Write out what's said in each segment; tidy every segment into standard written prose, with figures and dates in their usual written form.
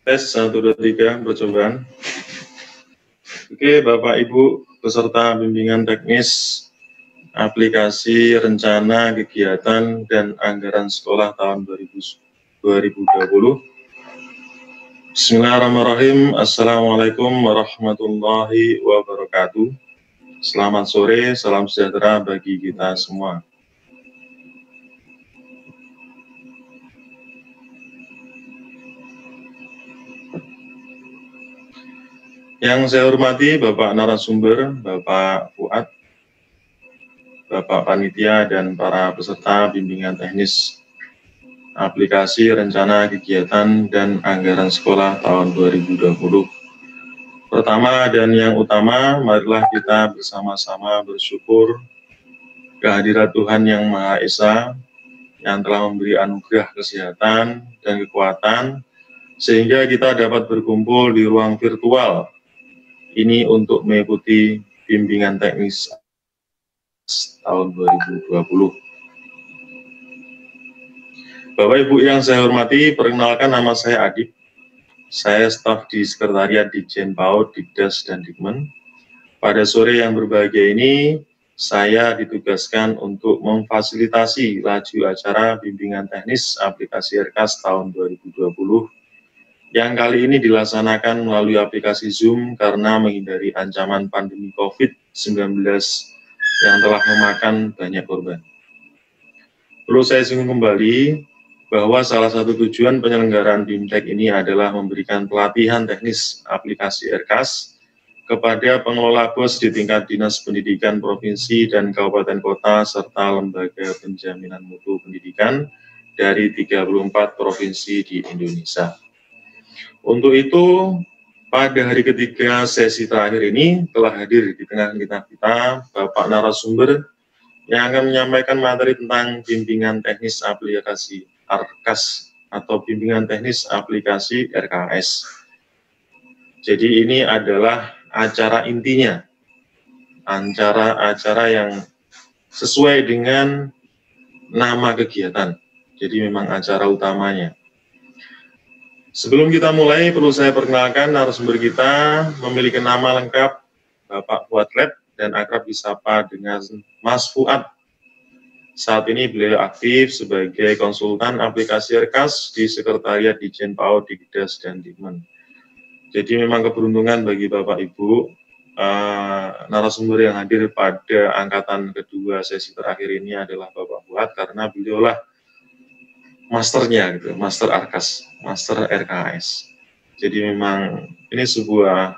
Tes 1, 2, 3 percobaan. Oke, Bapak Ibu peserta bimbingan teknis aplikasi rencana kegiatan dan anggaran sekolah tahun 2020. Bismillahirrahmanirrahim. Assalamualaikum warahmatullahi wabarakatuh. Selamat sore, salam sejahtera bagi kita semua. Yang saya hormati Bapak narasumber, Bapak Fuad, Bapak Panitia, dan para peserta bimbingan teknis aplikasi rencana kegiatan dan anggaran sekolah tahun 2020. Pertama dan yang utama, marilah kita bersama-sama bersyukur kehadirat Tuhan Yang Maha Esa yang telah memberi anugerah kesehatan dan kekuatan sehingga kita dapat berkumpul di ruang virtual ini untuk mengikuti bimbingan teknis tahun 2020. Bapak Ibu yang saya hormati, perkenalkan nama saya Adib. Saya staf di Sekretariat Ditjen PAUD, Dikdas, dan Dikmen. Pada sore yang berbahagia ini, saya ditugaskan untuk memfasilitasi laju acara bimbingan teknis aplikasi RKAS tahun 2020 yang kali ini dilaksanakan melalui aplikasi Zoom karena menghindari ancaman pandemi COVID-19 yang telah memakan banyak korban. Perlu saya singgung kembali bahwa salah satu tujuan penyelenggaraan BIMTEK ini adalah memberikan pelatihan teknis aplikasi RKAS kepada pengelola BOS di tingkat Dinas Pendidikan Provinsi dan Kabupaten Kota serta Lembaga Penjaminan Mutu Pendidikan dari 34 provinsi di Indonesia. Untuk itu, pada hari ketiga sesi terakhir ini telah hadir di tengah kita Bapak narasumber yang akan menyampaikan materi tentang bimbingan teknis aplikasi RKAS atau bimbingan teknis aplikasi RKAS. Jadi ini adalah acara intinya, acara yang sesuai dengan nama kegiatan. Jadi memang acara utamanya. Sebelum kita mulai, perlu saya perkenalkan narasumber kita memiliki nama lengkap Bapak Fuad Lab dan akrab disapa dengan Mas Fuad. Saat ini beliau aktif sebagai konsultan aplikasi RKAS di Sekretariat Ditjen PAUD, Dikdas, dan Dikmen. Jadi memang keberuntungan bagi Bapak Ibu narasumber yang hadir pada angkatan kedua sesi terakhir ini adalah Bapak Fuad karena beliaulah masternya gitu, master RKAS, master RKAS. Jadi memang ini sebuah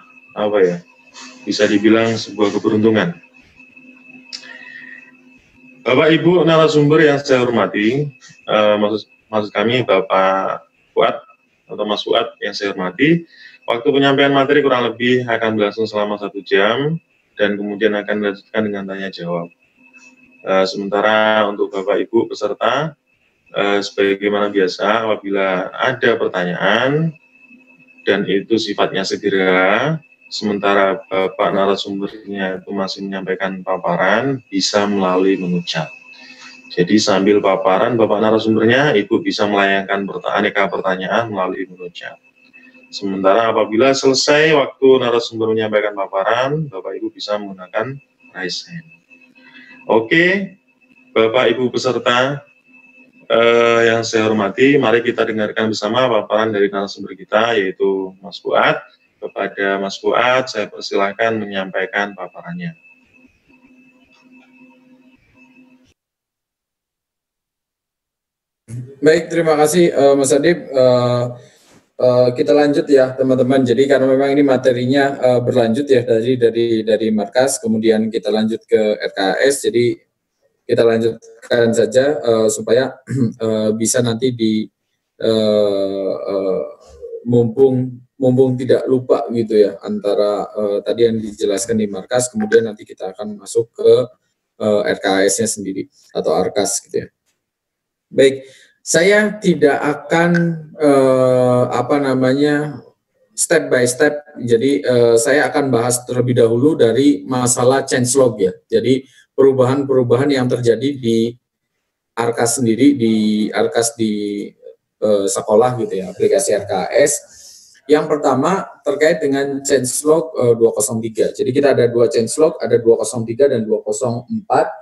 bisa dibilang sebuah keberuntungan. Bapak Ibu narasumber yang saya hormati, maksud kami Bapak Fuad atau Mas Fuad yang saya hormati, waktu penyampaian materi kurang lebih akan berlangsung selama 1 jam dan kemudian akan dilanjutkan dengan tanya jawab. Sementara untuk Bapak Ibu peserta, sebagaimana biasa apabila ada pertanyaan dan itu sifatnya segera, sementara Bapak narasumbernya itu masih menyampaikan paparan, bisa melalui menu chat. Jadi sambil paparan Bapak narasumbernya, Ibu bisa melayangkan aneka pertanyaan melalui menu chat. Sementara apabila selesai waktu narasumber menyampaikan paparan, Bapak Ibu bisa menggunakan raise hand. Oke, Bapak Ibu peserta yang saya hormati, mari kita dengarkan bersama paparan dari narasumber kita, yaitu Mas Fuad. Kepada Mas Fuad, saya persilahkan menyampaikan paparannya. Baik, terima kasih Mas Adib. Kita lanjut ya teman-teman. Jadi karena memang ini materinya berlanjut ya dari Markas, kemudian kita lanjut ke RKAS. Jadi kita lanjutkan saja supaya bisa nanti mumpung tidak lupa gitu ya antara tadi yang dijelaskan di Markas, kemudian nanti kita akan masuk ke RKAS-nya sendiri atau RKAS gitu ya. Baik, saya tidak akan step by step. Jadi saya akan bahas terlebih dahulu dari masalah changelog ya. Jadi perubahan-perubahan yang terjadi di RKAS sendiri, di RKAS di sekolah gitu ya, aplikasi RKAS. Yang pertama terkait dengan changelog 203. Jadi kita ada dua changelog, ada 203 dan 204.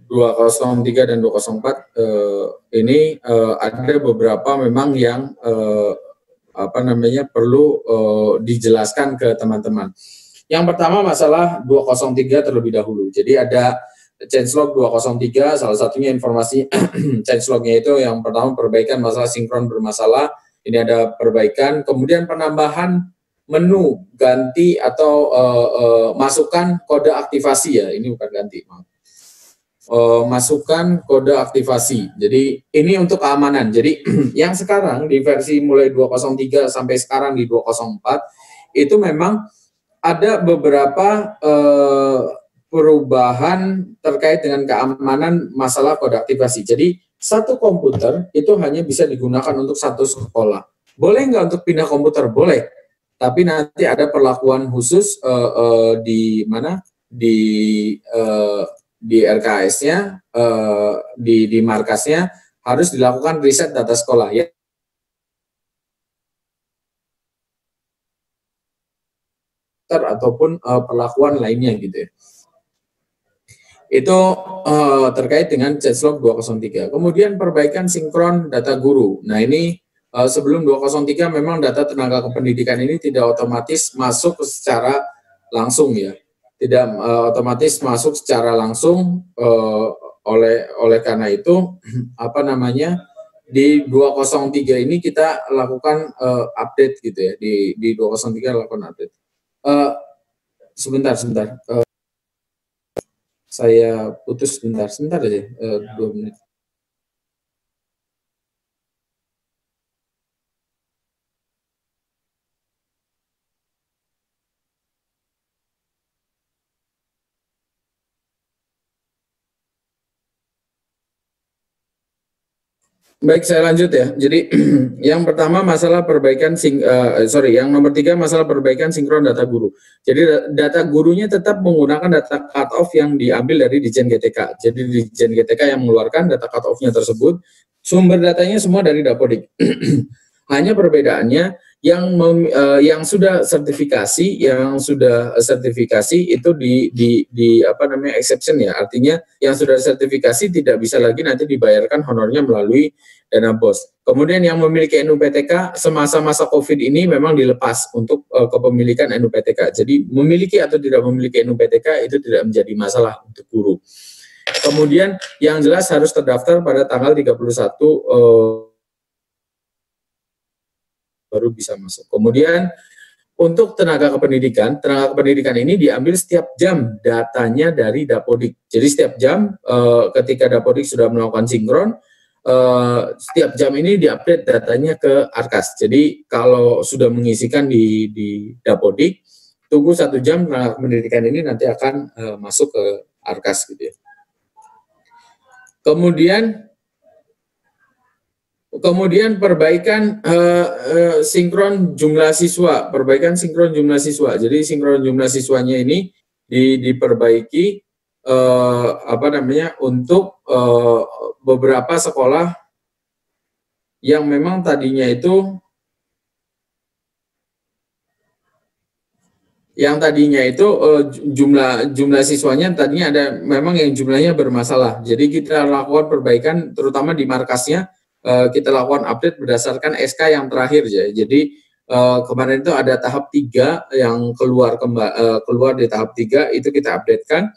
203 dan 204 ini ada beberapa memang yang perlu dijelaskan ke teman-teman. Yang pertama masalah 203 terlebih dahulu. Jadi ada changelog 203, salah satunya informasi changelognya itu yang pertama perbaikan masalah sinkron bermasalah. Ini ada perbaikan, kemudian penambahan menu ganti atau masukkan kode aktivasi ya. Ini bukan ganti, maaf. Masukkan kode aktivasi. Jadi ini untuk keamanan. Jadi yang sekarang di versi mulai 203 sampai sekarang di 204 itu memang ada beberapa perubahan terkait dengan keamanan masalah kode aktivasi. Jadi satu komputer itu hanya bisa digunakan untuk satu sekolah. Boleh nggak untuk pindah komputer? Boleh. Tapi nanti ada perlakuan khusus di mana di RKS-nya, di markasnya harus dilakukan riset data sekolah ya, ataupun perlakuan lainnya gitu ya. Itu terkait dengan changelog 203. Kemudian perbaikan sinkron data guru. Nah ini sebelum 203 memang data tenaga kependidikan ini tidak otomatis masuk secara langsung ya. Tidak otomatis masuk secara langsung oleh karena itu di 203 ini kita lakukan update gitu ya, di 203 lakukan update. Sebentar saya putus sebentar aja 2 menit. Baik, saya lanjut ya. Jadi yang pertama masalah perbaikan yang nomor 3 masalah perbaikan sinkron data guru. Jadi data gurunya tetap menggunakan data cutoff yang diambil dari Ditjen GTK. Jadi Ditjen GTK yang mengeluarkan data cutoff-nya tersebut. Sumber datanya semua dari Dapodik. Hanya perbedaannya yang sudah sertifikasi, itu di exception ya. Artinya yang sudah sertifikasi tidak bisa lagi nanti dibayarkan honornya melalui dana BOS. Kemudian yang memiliki NUPTK semasa-masa COVID ini memang dilepas untuk kepemilikan NUPTK. Jadi memiliki atau tidak memiliki NUPTK itu tidak menjadi masalah untuk guru. Kemudian yang jelas harus terdaftar pada tanggal 31 baru bisa masuk. Kemudian untuk tenaga kependidikan ini diambil setiap jam datanya dari Dapodik. Jadi setiap jam ketika Dapodik sudah melakukan sinkron, setiap jam ini diupdate datanya ke Arkas. Jadi kalau sudah mengisikan di Dapodik, tunggu 1 jam tenaga kependidikan ini nanti akan masuk ke Arkas gitu ya. Kemudian perbaikan sinkron jumlah siswa, Jadi sinkron jumlah siswanya ini diperbaiki untuk beberapa sekolah yang memang tadinya itu jumlah siswanya tadinya ada memang yang jumlahnya bermasalah. Jadi kita lakukan perbaikan terutama di markasnya. Kita lakukan update berdasarkan SK yang terakhir ya. Jadi kemarin itu ada tahap 3 yang keluar di tahap 3 itu kita updatekan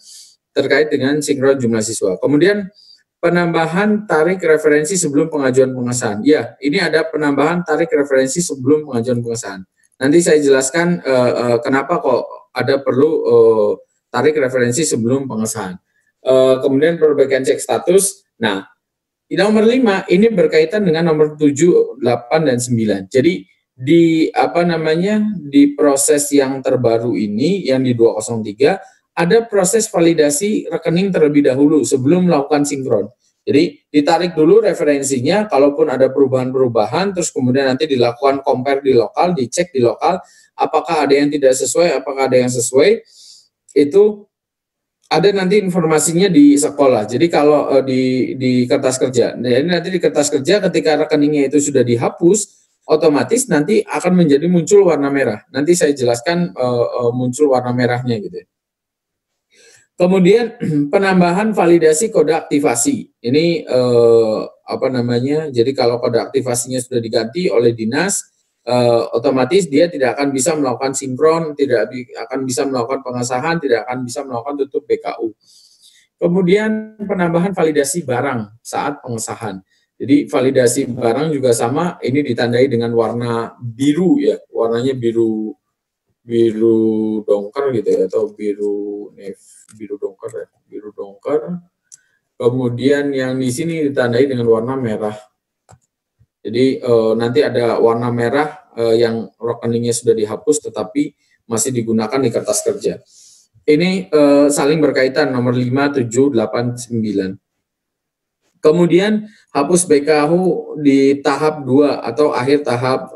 terkait dengan sinkron jumlah siswa. Kemudian penambahan tarik referensi sebelum pengajuan pengesahan. Ya, ini ada penambahan tarik referensi sebelum pengajuan pengesahan. Nanti saya jelaskan kenapa kok ada perlu tarik referensi sebelum pengesahan. Kemudian perbaikan cek status. Nah, di nomor 5 ini berkaitan dengan nomor 7, 8 dan 9. Jadi di proses yang terbaru ini yang di 203 ada proses validasi rekening terlebih dahulu sebelum melakukan sinkron. Jadi ditarik dulu referensinya, kalaupun ada perubahan-perubahan, terus kemudian nanti dilakukan compare di lokal, dicek di lokal, apakah ada yang tidak sesuai, apakah ada yang sesuai, itu ada nanti informasinya di sekolah. Jadi kalau di kertas kerja, jadi nanti di kertas kerja ketika rekeningnya itu sudah dihapus, otomatis nanti akan menjadi muncul warna merah. Nanti saya jelaskan muncul warna merahnya gitu. Kemudian penambahan validasi kode aktivasi. Ini apa namanya? Jadi kalau kode aktivasinya sudah diganti oleh dinas, otomatis dia tidak akan bisa melakukan sinkron, tidak akan bisa melakukan pengesahan, tidak akan bisa melakukan tutup BKU. Kemudian penambahan validasi barang saat pengesahan. Jadi validasi barang juga sama, ini ditandai dengan warna biru ya, warnanya biru dongker gitu ya, atau biru dongker ya, biru dongker. Kemudian yang di sini ditandai dengan warna merah. Jadi nanti ada warna merah yang rekeningnya sudah dihapus tetapi masih digunakan di kertas kerja. Ini saling berkaitan nomor 5, 7, 8, 9. Kemudian hapus BKU di tahap 2 atau akhir tahap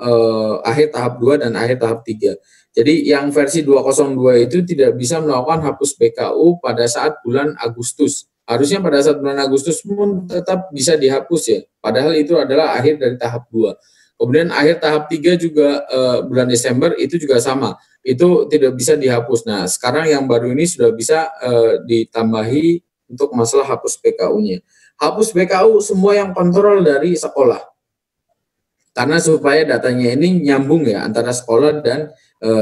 2 dan akhir tahap 3. Jadi yang versi 202 itu tidak bisa melakukan hapus BKU pada saat bulan Agustus. Harusnya pada saat bulan Agustus pun tetap bisa dihapus ya. Padahal itu adalah akhir dari tahap 2. Kemudian akhir tahap 3 juga bulan Desember itu juga sama. Itu tidak bisa dihapus. Nah, sekarang yang baru ini sudah bisa ditambahi untuk masalah hapus BKU-nya. Hapus BKU semua yang kontrol dari sekolah. Karena supaya datanya ini nyambung ya antara sekolah dan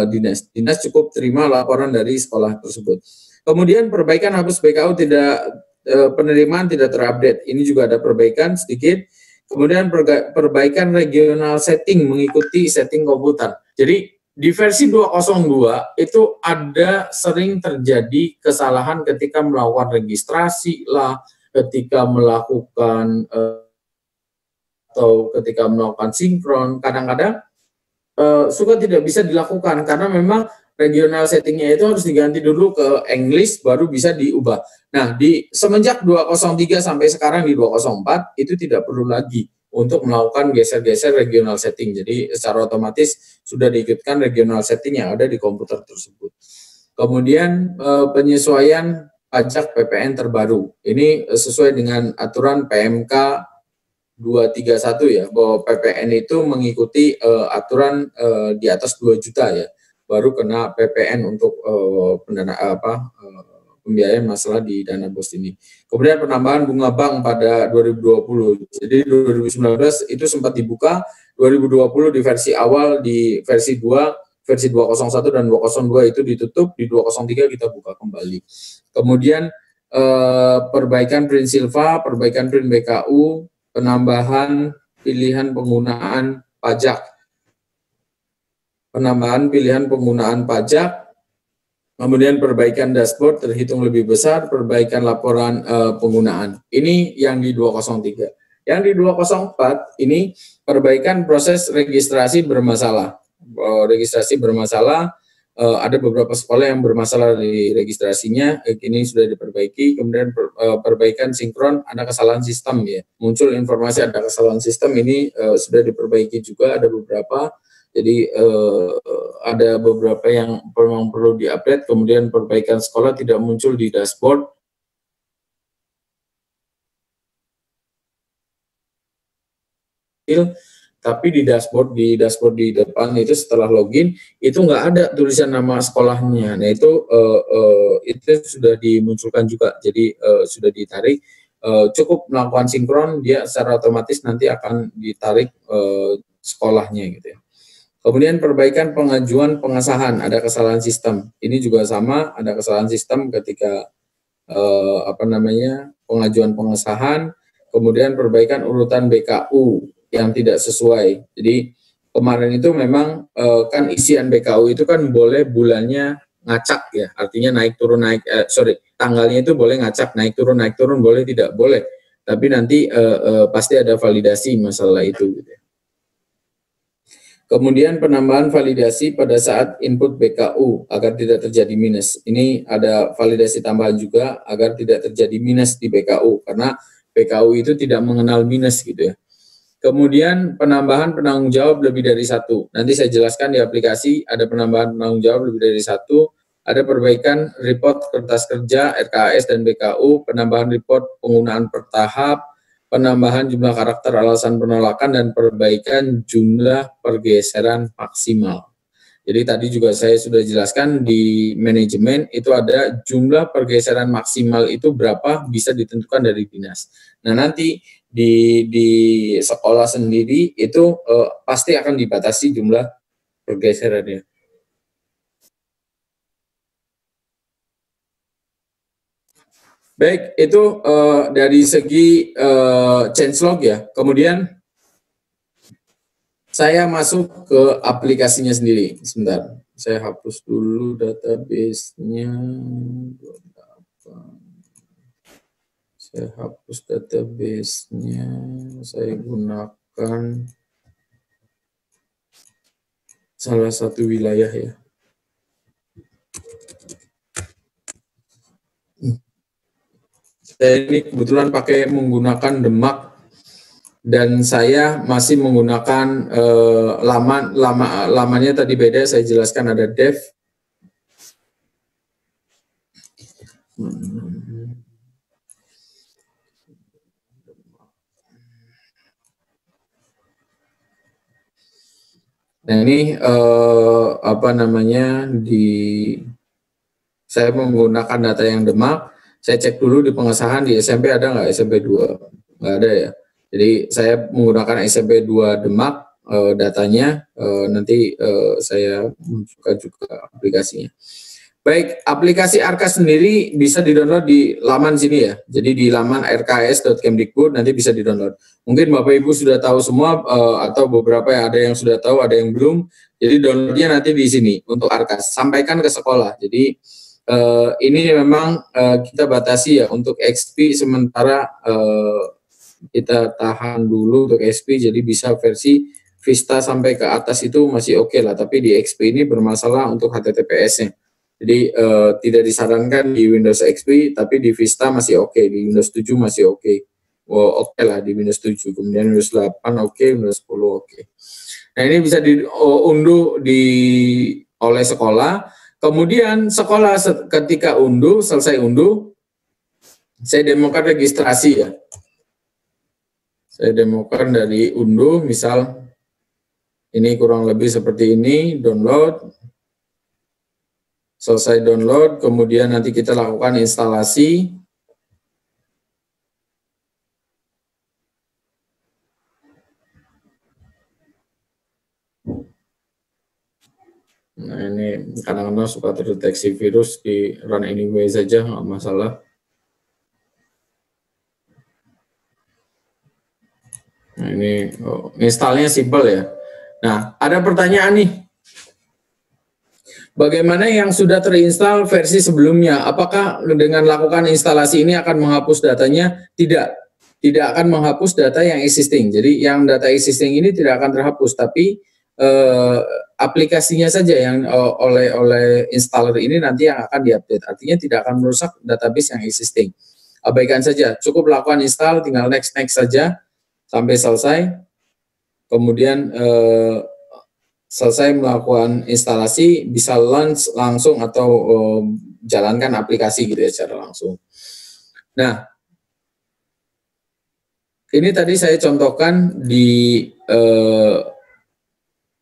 dinas. Dinas cukup terima laporan dari sekolah tersebut. Kemudian perbaikan hapus BKU penerimaan tidak terupdate. Ini juga ada perbaikan sedikit. Kemudian perbaikan regional setting mengikuti setting komputer. Jadi di versi 202 itu ada sering terjadi kesalahan ketika melakukan registrasi lah, ketika melakukan atau ketika melakukan sinkron, kadang-kadang suka tidak bisa dilakukan karena memang regional settingnya itu harus diganti dulu ke English baru bisa diubah. Nah, di semenjak 203 sampai sekarang di 204 itu tidak perlu lagi untuk melakukan geser-geser regional setting. Jadi secara otomatis sudah diikutkan regional setting yang ada di komputer tersebut. Kemudian penyesuaian pajak PPN terbaru. Ini sesuai dengan aturan PMK 231 ya, bahwa PPN itu mengikuti aturan di atas 2 juta ya, baru kena PPN untuk pembiayaan masalah di dana BOS ini. Kemudian penambahan bunga bank pada 2020. Jadi 2019 itu sempat dibuka, 2020 di versi awal di versi 2, versi 201 dan 202 itu ditutup, di 203 kita buka kembali. Kemudian perbaikan print silva, perbaikan print BKU, penambahan pilihan penggunaan pajak. Penambahan pilihan penggunaan pajak, kemudian perbaikan dashboard terhitung lebih besar, perbaikan laporan penggunaan. Ini yang di 203. Yang di 204 ini perbaikan proses registrasi bermasalah. Registrasi bermasalah, ada beberapa sekolah yang bermasalah di registrasinya, ini sudah diperbaiki. Kemudian perbaikan sinkron, ada kesalahan sistem ya, muncul informasi ada kesalahan sistem, ini sudah diperbaiki juga, ada beberapa. Jadi ada beberapa yang memang perlu diupdate. Kemudian perbaikan sekolah tidak muncul di dashboard. Tapi di dashboard di depan itu setelah login itu nggak ada tulisan nama sekolahnya. Nah itu sudah dimunculkan juga. Jadi sudah ditarik. Cukup melakukan sinkron, dia secara otomatis nanti akan ditarik sekolahnya gitu ya. Kemudian perbaikan pengajuan pengesahan, ada kesalahan sistem. Ini juga sama, ada kesalahan sistem ketika pengajuan pengesahan. Kemudian perbaikan urutan BKU yang tidak sesuai. Jadi kemarin itu memang kan isian BKU itu kan boleh bulannya ngacak ya, artinya naik turun tanggalnya itu boleh ngacak, naik turun boleh, tidak boleh. Tapi nanti pasti ada validasi masalah itu gitu ya. Kemudian penambahan validasi pada saat input BKU agar tidak terjadi minus. Ini ada validasi tambahan juga agar tidak terjadi minus di BKU karena BKU itu tidak mengenal minus gitu ya. Kemudian penambahan penanggung jawab lebih dari satu. Nanti saya jelaskan di aplikasi ada penambahan penanggung jawab lebih dari satu. Ada perbaikan report kertas kerja, RKAS dan BKU, penambahan report penggunaan per tahap, penambahan jumlah karakter alasan penolakan, dan perbaikan jumlah pergeseran maksimal. Jadi tadi juga saya sudah jelaskan di manajemen itu ada jumlah pergeseran maksimal itu berapa bisa ditentukan dari dinas. Nah nanti di sekolah sendiri itu pasti akan dibatasi jumlah pergeserannya. Baik, itu dari segi changelog ya. Kemudian saya masuk ke aplikasinya sendiri. Sebentar, saya hapus dulu database-nya. Saya hapus database-nya. Saya gunakan salah satu wilayah ya. Saya ini kebetulan menggunakan Demak. Dan saya masih menggunakan lamanya tadi beda, saya jelaskan ada dev. Nah ini apa namanya, saya menggunakan data yang Demak. Saya cek dulu di pengesahan di SMP ada nggak SMP 2? Nggak ada ya. Jadi saya menggunakan SMP 2 Demak datanya, nanti saya masukkan juga aplikasinya. Baik, aplikasi ARKA sendiri bisa di-download di laman sini ya. Jadi di laman rks.kemdikbud nanti bisa di-download. Mungkin Bapak Ibu sudah tahu semua atau beberapa ada yang sudah tahu, ada yang belum. Jadi downloadnya nanti di sini untuk ARKA. Sampaikan ke sekolah. Jadi ini memang kita batasi ya untuk XP sementara. Kita tahan dulu untuk XP, jadi bisa versi Vista sampai ke atas itu masih oke lah, tapi di XP ini bermasalah untuk HTTPS-nya. Jadi tidak disarankan di Windows XP, tapi di Vista masih oke, di Windows 7 masih oke. Oke lah di Windows 7, kemudian Windows 8 oke, Windows 10 oke. Nah ini bisa diunduh oleh sekolah, kemudian sekolah ketika selesai unduh, saya demokan registrasi ya. Saya demokan dari unduh, misal ini kurang lebih seperti ini, download, selesai download, kemudian nanti kita lakukan instalasi. Nah ini kadang-kadang suka terdeteksi virus, di run anyway saja, nggak masalah. Nah, ini installnya simple ya. Nah, ada pertanyaan nih. Bagaimana yang sudah terinstall versi sebelumnya? Apakah dengan lakukan instalasi ini akan menghapus datanya? Tidak. Tidak akan menghapus data yang existing. Jadi yang data existing ini tidak akan terhapus, tapi aplikasinya saja yang oleh installer ini nanti yang akan diupdate. Artinya tidak akan merusak database yang existing. Abaikan saja. Cukup lakukan install, tinggal next saja sampai selesai, kemudian selesai melakukan instalasi, bisa launch langsung atau jalankan aplikasi gitu ya secara langsung. Nah, ini tadi saya contohkan di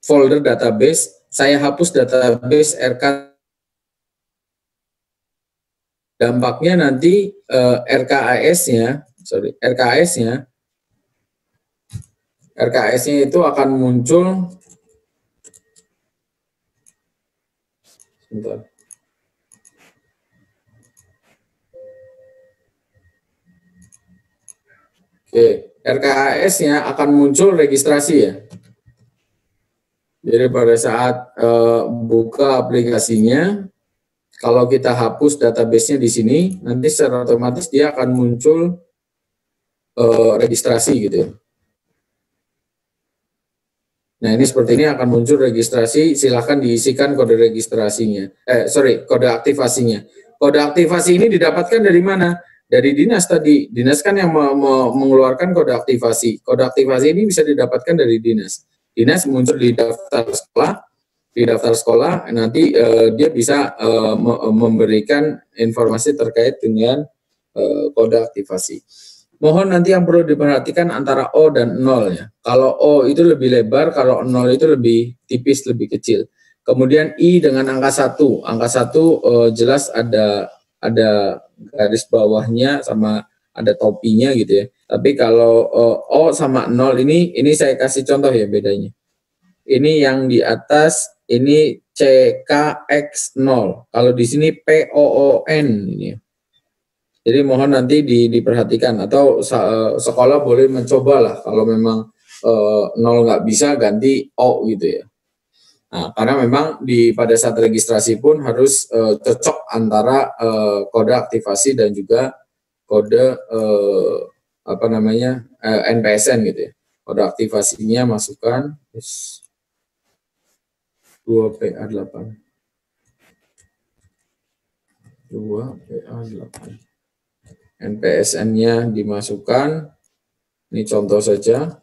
folder database, saya hapus database RK. Dampaknya nanti RKS-nya itu akan muncul, sebentar. Oke, RKS-nya akan muncul registrasi ya. Jadi pada saat buka aplikasinya, kalau kita hapus database-nya di sini, nanti secara otomatis dia akan muncul registrasi gitu ya. Nah ini seperti ini akan muncul registrasi, silahkan diisikan kode registrasinya, kode aktivasinya. Kode aktivasi ini didapatkan dari mana? Dari dinas tadi, dinas kan yang mengeluarkan kode aktivasi. Kode aktivasi ini bisa didapatkan dari dinas. Dinas muncul di daftar sekolah, nanti dia bisa memberikan informasi terkait dengan kode aktivasi. Mohon nanti yang perlu diperhatikan antara O dan 0 ya. Kalau O itu lebih lebar, kalau 0 itu lebih tipis, lebih kecil. Kemudian I dengan angka 1. Angka 1 jelas ada garis bawahnya sama ada topinya gitu ya. Tapi kalau O sama 0 ini saya kasih contoh ya bedanya. Ini yang di atas ini CKX0. Kalau di sini POON ini. Jadi mohon nanti diperhatikan atau sekolah boleh mencoba lah kalau memang 0 nggak bisa ganti O gitu ya. Nah, karena memang pada saat registrasi pun harus cocok antara kode aktivasi dan juga kode NPSN gitu ya. Kode aktivasinya masukkan 2PA8. 2PA8. NPSN-nya dimasukkan. Ini contoh saja.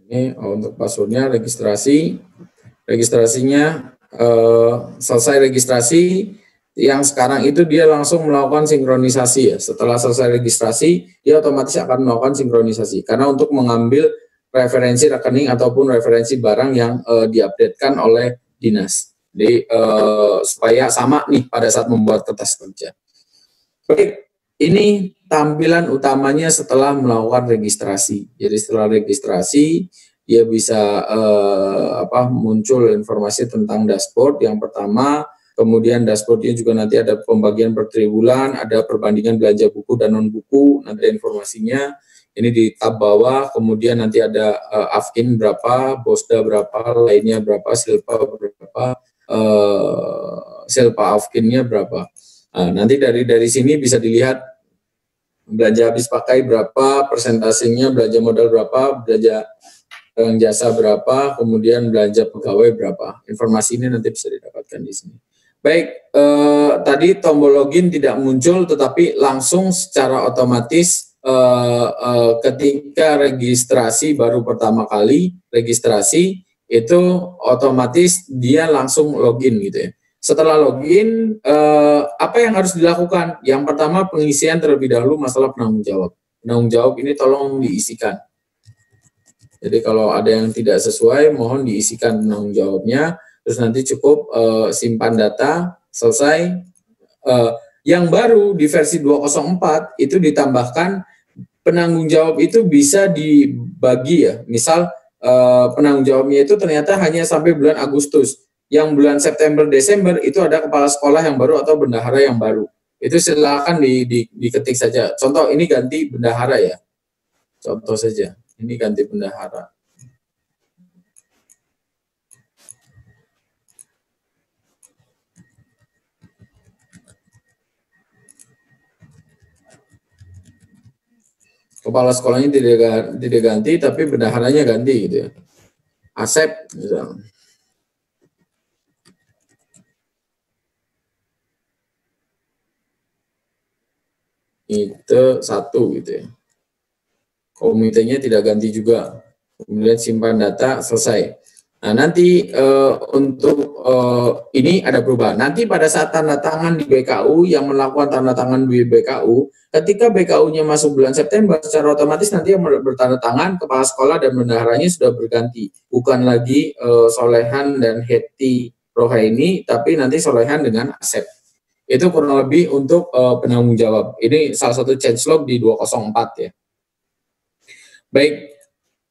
Ini untuk passwordnya registrasinya selesai registrasi. Yang sekarang itu dia langsung melakukan sinkronisasi ya. Setelah selesai registrasi, dia otomatis akan melakukan sinkronisasi. Karena untuk mengambil referensi rekening ataupun referensi barang yang diupdatekan oleh dinas. Jadi supaya sama nih pada saat membuat kertas kerja. Baik, ini tampilan utamanya setelah melakukan registrasi. Jadi setelah registrasi, dia bisa muncul informasi tentang dashboard yang pertama. Kemudian dashboardnya juga nanti ada pembagian per triwulan, ada perbandingan belanja buku dan non buku, nanti informasinya. Ini di tab bawah, kemudian nanti ada Afkin berapa, Bosda berapa, lainnya berapa, Silpa berapa, Silpa Afkinnya berapa. Nah, nanti dari sini bisa dilihat belanja habis pakai berapa, persentasenya belanja modal berapa, belanja jasa berapa, kemudian belanja pegawai berapa. Informasi ini nanti bisa didapatkan di sini. Baik, tadi tombol login tidak muncul, tetapi langsung secara otomatis ketika registrasi baru pertama kali registrasi itu otomatis dia langsung login gitu ya. Setelah login, apa yang harus dilakukan? Yang pertama pengisian terlebih dahulu masalah penanggung jawab. Penanggung jawab ini tolong diisikan. Jadi kalau ada yang tidak sesuai, mohon diisikan penanggung jawabnya. Terus nanti cukup simpan data, selesai. Yang baru di versi 204 itu ditambahkan penanggung jawab itu bisa dibagi ya. Misal penanggung jawabnya itu ternyata hanya sampai bulan Agustus. Yang bulan September, Desember itu ada kepala sekolah yang baru atau bendahara yang baru. Itu silakan diketik saja. Contoh ini ganti bendahara ya. Contoh saja. Ini ganti bendahara. Kepala sekolahnya tidak ganti, tapi bendaharanya ganti gitu ya. Asep, misalnya. Itu 1 gitu ya. Komitenya tidak ganti juga. Kemudian simpan data, selesai. Nah, nanti untuk ini ada perubahan. Nanti pada saat tanda tangan di BKU, yang melakukan tanda tangan di BKU, ketika BKU-nya masuk bulan September, secara otomatis nanti yang bertanda tangan kepala sekolah dan bendaharanya sudah berganti. Bukan lagi Solehan dan Heti Rohaini, tapi nanti Solehan dengan Asep. Itu kurang lebih untuk penanggung jawab. Ini salah satu changelog di 204 ya. Baik.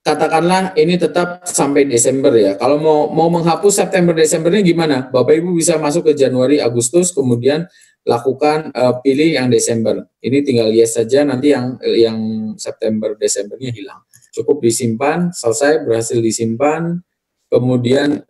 Katakanlah ini tetap sampai Desember ya. Kalau mau menghapus September Desembernya gimana? Bapak Ibu bisa masuk ke Januari Agustus, kemudian lakukan pilih yang Desember. Ini tinggal yes saja, nanti yang September Desembernya hilang. Cukup disimpan, selesai, berhasil disimpan, kemudian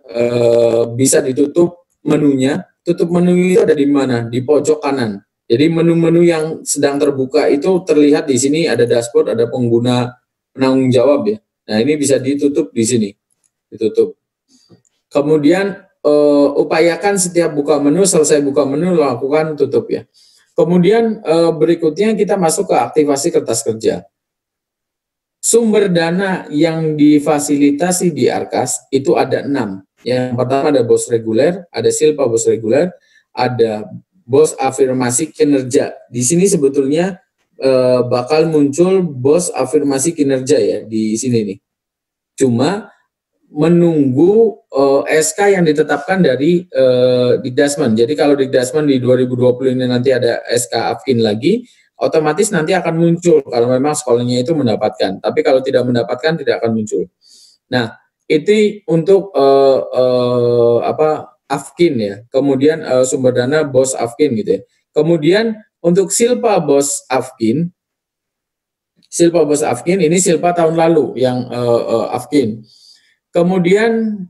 bisa ditutup menunya. Tutup menu itu ada di mana? Di pojok kanan. Jadi menu-menu yang sedang terbuka itu terlihat di sini, ada dashboard, ada pengguna penanggung jawab ya. Nah, ini bisa ditutup di sini, ditutup. Kemudian upayakan setiap buka menu, selesai buka menu lakukan tutup ya. Kemudian berikutnya kita masuk ke aktivasi kertas kerja. Sumber dana yang difasilitasi di Arkas itu ada 6. Yang pertama ada BOS reguler, ada silpa BOS reguler, ada BOS afirmasi kinerja. Di sini sebetulnya bakal muncul BOS afirmasi kinerja ya di sini nih. Cuma menunggu SK yang ditetapkan dari Dikdasmen. Jadi kalau Dikdasmen di 2020 ini nanti ada SK Afkin lagi, otomatis nanti akan muncul kalau memang sekolahnya itu mendapatkan. Tapi kalau tidak mendapatkan tidak akan muncul. Nah, itu untuk Afkin ya. Kemudian sumber dana BOS Afkin gitu ya. Kemudian untuk silpa BOS Afkin, ini silpa tahun lalu yang Afkin. Kemudian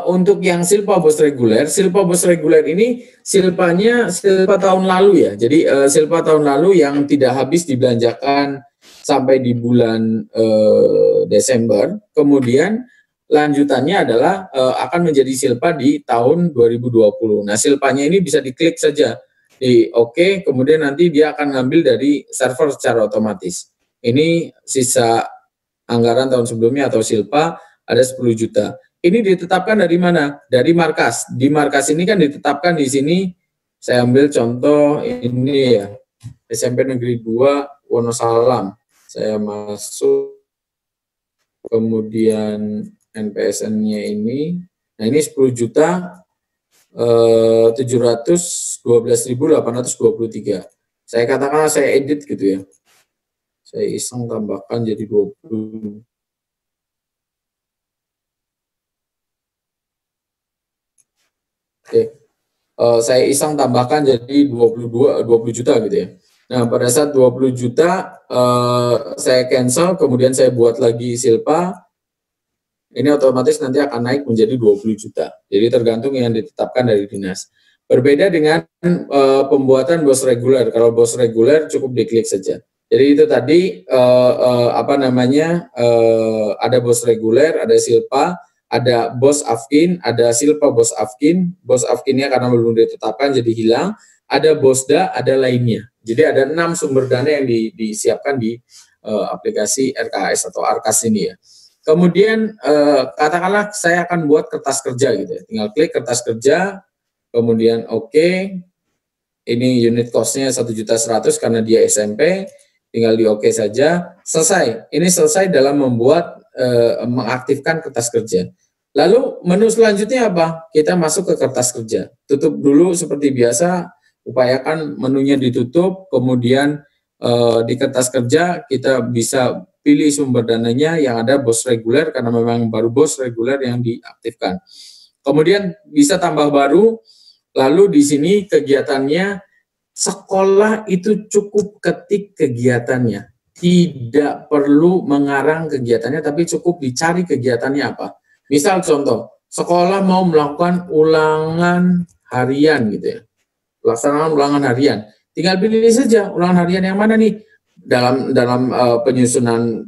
untuk yang silpa BOS reguler ini silpanya silpa tahun lalu ya. Jadi silpa tahun lalu yang tidak habis dibelanjakan sampai di bulan Desember. Kemudian lanjutannya adalah akan menjadi silpa di tahun 2020. Nah, silpanya ini bisa diklik saja di oke, kemudian nanti dia akan ngambil dari server secara otomatis. Ini sisa anggaran tahun sebelumnya atau silpa ada 10 juta. Ini ditetapkan dari mana? Dari markas. Di markas ini kan ditetapkan di sini, saya ambil contoh ini ya, SMP Negeri 2 Wonosalam. Saya masuk, kemudian NPSN-nya ini, nah ini 10 juta 712.823. Saya katakan saya edit gitu ya. Saya iseng tambahkan jadi 20. Oke. Saya iseng tambahkan jadi 20 juta gitu ya. Nah, pada saat 20 juta saya cancel, kemudian saya buat lagi silpa. Ini otomatis nanti akan naik menjadi 20 juta. Jadi tergantung yang ditetapkan dari dinas. Berbeda dengan pembuatan BOS reguler. Kalau BOS reguler cukup diklik saja. Jadi itu tadi ada BOS reguler, ada silpa, ada BOS Afkin, ada silpa BOS Afkin. BOS Afkinnya karena belum ditetapkan jadi hilang. Ada BOSDA, ada lainnya. Jadi ada 6 sumber dana yang disiapkan di aplikasi RKAS atau Arkas ini ya. Kemudian katakanlah saya akan buat kertas kerja gitu ya. Tinggal klik kertas kerja, kemudian oke. Ini unit cost-nya 1.100.000 karena dia SMP. Tinggal di oke saja, selesai. Ini selesai dalam membuat mengaktifkan kertas kerja. Lalu menu selanjutnya apa? Kita masuk ke kertas kerja. Tutup dulu seperti biasa, upayakan menunya ditutup, kemudian di kertas kerja kita bisa pilih sumber dananya yang ada BOS reguler karena memang baru BOS reguler yang diaktifkan. Kemudian bisa tambah baru, lalu di sini kegiatannya sekolah itu cukup ketik kegiatannya. Tidak perlu mengarang kegiatannya, tapi cukup dicari kegiatannya apa. Misal contoh, sekolah mau melakukan ulangan harian gitu ya. Pelaksanaan ulangan harian. Tinggal pilih saja ulangan harian yang mana nih. Dalam penyusunan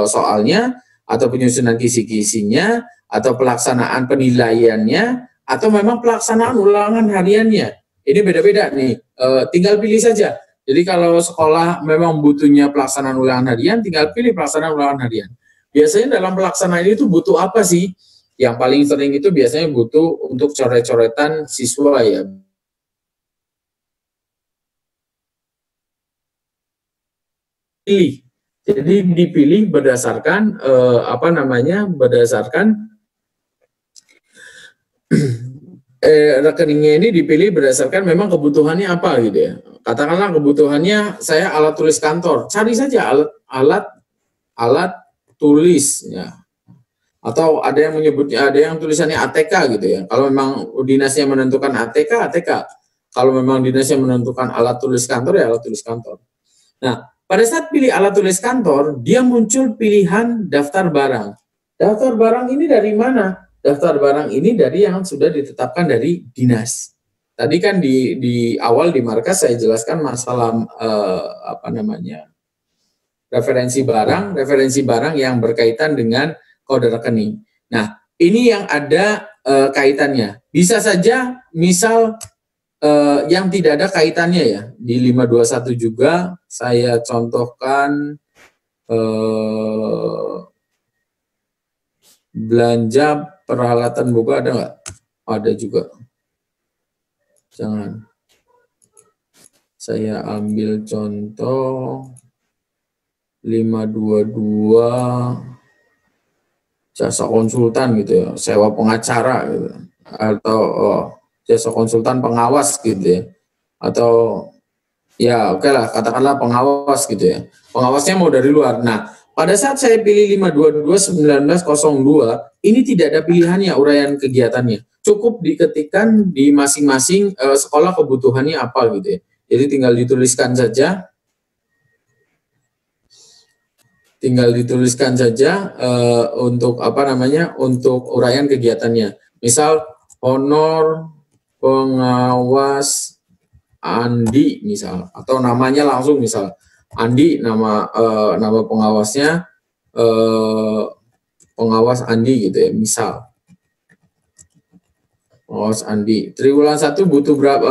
soalnya, atau penyusunan kisi-kisinya, atau pelaksanaan penilaiannya, atau memang pelaksanaan ulangan hariannya. Ini beda-beda nih, tinggal pilih saja. Jadi kalau sekolah memang butuhnya pelaksanaan ulangan harian, tinggal pilih pelaksanaan ulangan harian. Biasanya dalam pelaksanaan itu butuh apa sih? Yang paling sering itu biasanya butuh untuk coret-coretan siswa ya. Pilih. Jadi dipilih berdasarkan berdasarkan rekeningnya ini dipilih berdasarkan memang kebutuhannya apa gitu ya. Katakanlah kebutuhannya saya alat tulis kantor, cari saja alat tulis ya. Atau ada yang menyebutnya, ada yang tulisannya ATK gitu ya. Kalau memang dinasnya menentukan ATK. Kalau memang dinasnya menentukan alat tulis kantor ya alat tulis kantor. Nah, pada saat pilih alat tulis kantor, dia muncul pilihan daftar barang. Daftar barang ini dari mana? Daftar barang ini dari yang sudah ditetapkan dari dinas. Tadi kan di awal di markas saya jelaskan masalah referensi barang yang berkaitan dengan kode rekening. Nah, ini yang ada kaitannya. Bisa saja misal yang tidak ada kaitannya ya. Di 521 juga saya contohkan belanja peralatan buku ada nggak? Ada juga. Jangan. Saya ambil contoh 522 jasa konsultan gitu ya, sewa pengacara gitu. Atau jasa konsultan pengawas gitu ya. Atau ya oke lah, katakanlah pengawas gitu ya. Pengawasnya mau dari luar. Nah, pada saat saya pilih 522-1902, ini tidak ada pilihannya uraian kegiatannya. Cukup diketikkan di masing-masing sekolah kebutuhannya apa gitu ya. Jadi tinggal dituliskan saja. Untuk apa namanya? Untuk uraian kegiatannya. Misal honor pengawas Andi misal, atau namanya langsung misal Andi, nama pengawasnya pengawas Andi gitu ya, misal pengawas Andi. Triwulan 1 butuh berapa,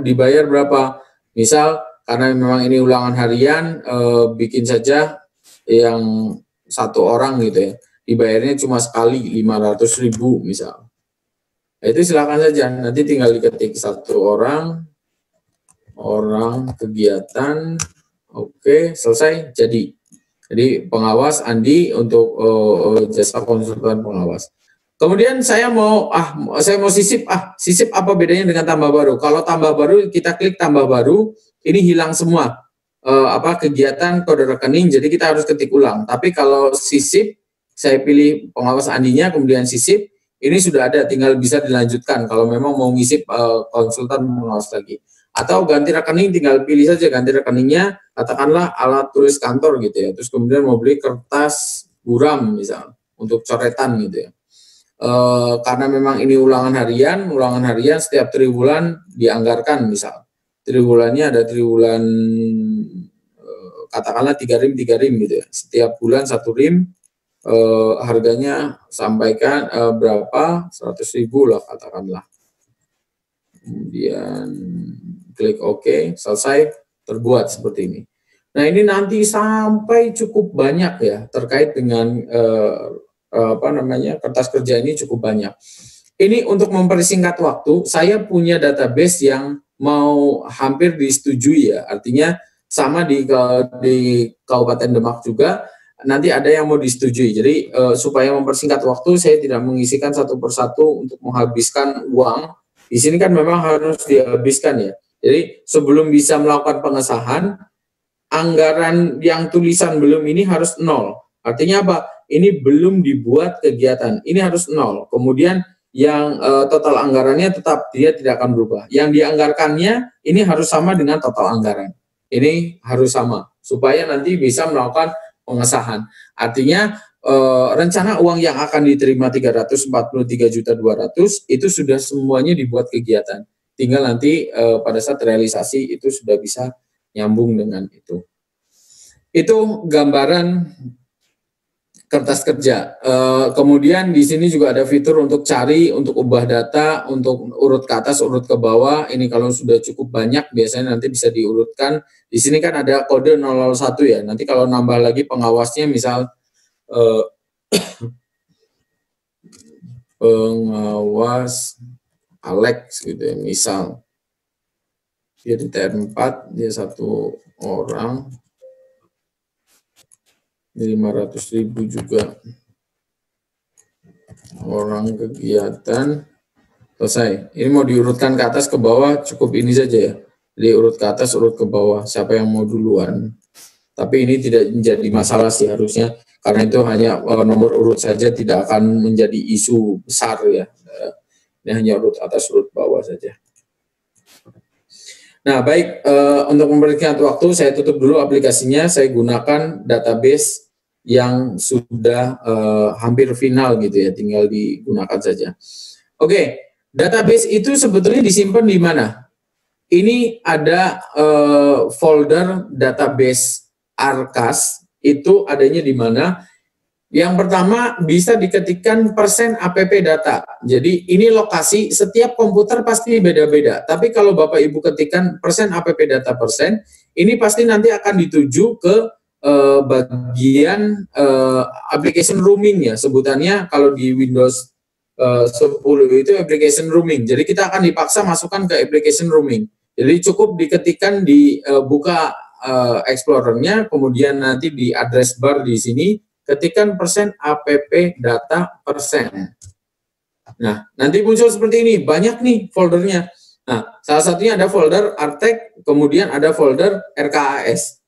dibayar berapa? Misal karena memang ini ulangan harian, bikin saja yang 1 orang gitu ya, dibayarnya cuma sekali 500.000 misal. Nah, itu silakan saja, nanti tinggal diketik 1 orang kegiatan, oke, selesai, jadi pengawas Andi untuk jasa konsultan pengawas. Kemudian saya mau sisip apa bedanya dengan tambah baru? Kalau tambah baru kita klik tambah baru, ini hilang semua kegiatan kode rekening, jadi kita harus ketik ulang. Tapi kalau sisip, saya pilih pengawas Andinya, kemudian sisip, ini sudah ada, tinggal bisa dilanjutkan kalau memang mau ngisip konsultan pengawas lagi. Atau ganti rekening, tinggal pilih saja ganti rekeningnya, katakanlah alat tulis kantor gitu ya, terus kemudian mau beli kertas buram misal untuk coretan gitu ya. Karena memang ini ulangan harian setiap triwulan dianggarkan, misal triwulannya ada triwulan katakanlah 3 rim gitu ya, setiap bulan 1 rim, harganya sampaikan berapa, 100.000 lah katakanlah. Kemudian klik OK, selesai, terbuat seperti ini. Nah, ini nanti sampai cukup banyak ya, terkait dengan kertas kerja ini cukup banyak. Ini untuk mempersingkat waktu, saya punya database yang mau hampir disetujui ya, artinya sama di Kabupaten Demak juga, nanti ada yang mau disetujui. Jadi supaya mempersingkat waktu, saya tidak mengisikan satu persatu untuk menghabiskan uang. Di sini kan memang harus dihabiskan ya. Jadi sebelum bisa melakukan pengesahan, anggaran yang tulisan belum ini harus 0. Artinya apa? Ini belum dibuat kegiatan, ini harus 0. Kemudian yang total anggarannya tetap dia tidak akan berubah. Yang dianggarkannya ini harus sama dengan total anggaran. Ini harus sama supaya nanti bisa melakukan pengesahan. Artinya rencana uang yang akan diterima 343.200.000 itu sudah semuanya dibuat kegiatan. Tinggal nanti pada saat realisasi itu sudah bisa nyambung dengan itu. Itu gambaran kertas kerja. Kemudian di sini juga ada fitur untuk cari, untuk ubah data, untuk urut ke atas, urut ke bawah. Ini kalau sudah cukup banyak biasanya nanti bisa diurutkan. Di sini kan ada kode 001 ya. Nanti kalau nambah lagi pengawasnya, misal pengawas Alex gitu ya, misal dia di TR4, dia 1 orang, 500.000 juga, orang kegiatan, selesai. Ini mau diurutkan ke atas ke bawah, cukup ini saja ya. Jadi urut ke atas, urut ke bawah, siapa yang mau duluan. Tapi ini tidak menjadi masalah sih harusnya, karena itu hanya nomor urut saja, tidak akan menjadi isu besar ya. Ini hanya urut atas, urut bawah saja. Nah, baik, untuk memberikan waktu, saya tutup dulu aplikasinya, saya gunakan database yang sudah hampir final gitu ya, tinggal digunakan saja. Oke, database itu sebetulnya disimpan di mana? Ini ada folder database Arkas, itu adanya di mana? Yang pertama bisa diketikkan persen app data. Jadi ini lokasi, setiap komputer pasti beda-beda. Tapi kalau Bapak Ibu ketikkan persen app data persen, ini pasti nanti akan dituju ke bagian application rooming ya. Sebutannya kalau di Windows 10 itu application rooming. Jadi kita akan dipaksa masukkan ke application rooming. Jadi cukup diketikkan di buka Explorer-nya, kemudian nanti di address bar di sini ketikkan persen app data persen. Nah, nanti muncul seperti ini, banyak nih foldernya. Nah, salah satunya ada folder Artek, kemudian ada folder RKAS.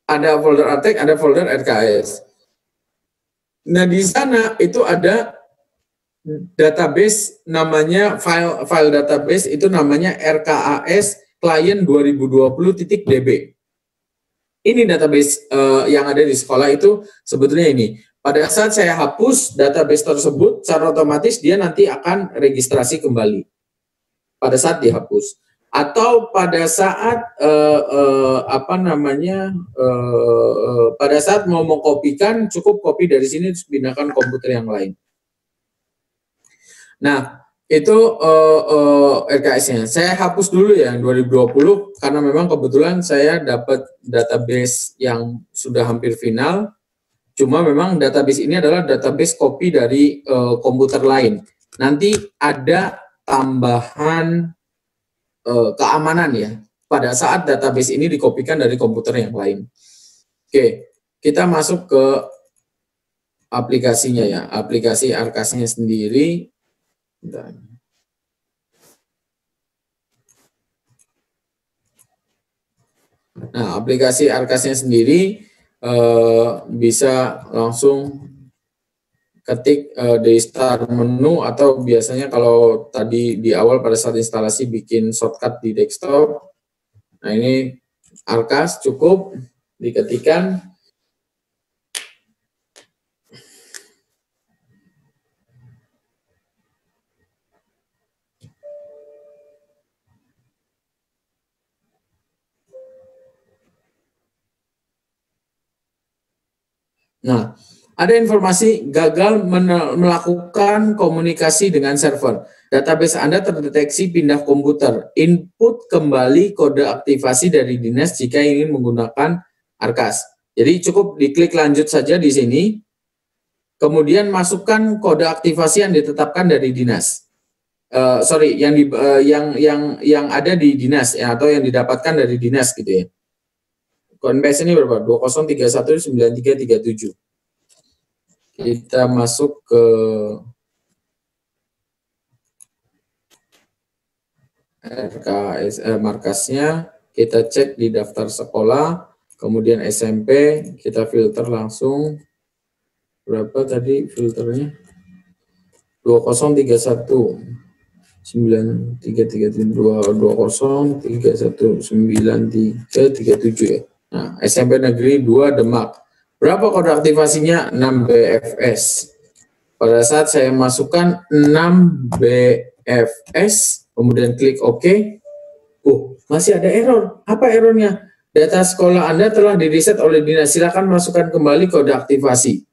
Ada folder Artek, ada folder RKAS. Nah, di sana itu ada database namanya file database itu namanya RKAS client 2020.db. Ini database yang ada di sekolah itu sebetulnya ini. Pada saat saya hapus database tersebut, secara otomatis dia nanti akan registrasi kembali pada saat dihapus. Atau pada saat pada saat mau mengkopikan, cukup copy dari sini terus pindahkan komputer yang lain. Nah, itu RKS-nya. Saya hapus dulu ya yang 2020 karena memang kebetulan saya dapat database yang sudah hampir final. Cuma memang database ini adalah database copy dari komputer lain. Nanti ada tambahan keamanan ya pada saat database ini dikopikan dari komputer yang lain. Oke, kita masuk ke aplikasinya ya. Aplikasi Arkas-nya sendiri. Nah, aplikasi Arkas-nya sendiri bisa langsung ketik di start menu, atau biasanya kalau tadi di awal pada saat instalasi bikin shortcut di desktop. Nah, ini Arkas cukup diketikkan. Nah, ada informasi gagal melakukan komunikasi dengan server. Database Anda terdeteksi pindah komputer. Input kembali kode aktivasi dari dinas jika ingin menggunakan Arkas. Jadi cukup diklik lanjut saja di sini. Kemudian masukkan kode aktivasi yang ditetapkan dari dinas. Yang ada di dinas ya, atau yang didapatkan dari dinas gitu ya. Konbes ini berapa? 20319337. Kita masuk ke RKS markasnya, kita cek di daftar sekolah, kemudian SMP, kita filter langsung. Berapa tadi filternya? 2031 9337 ya. Nah, SMP Negeri 2 Demak. Berapa kode aktivasinya? 6 BFS. Pada saat saya masukkan 6 BFS, kemudian klik OK. Masih ada error. Apa errornya? Data sekolah Anda telah di-reset oleh dinas. Silakan masukkan kembali kode aktivasi.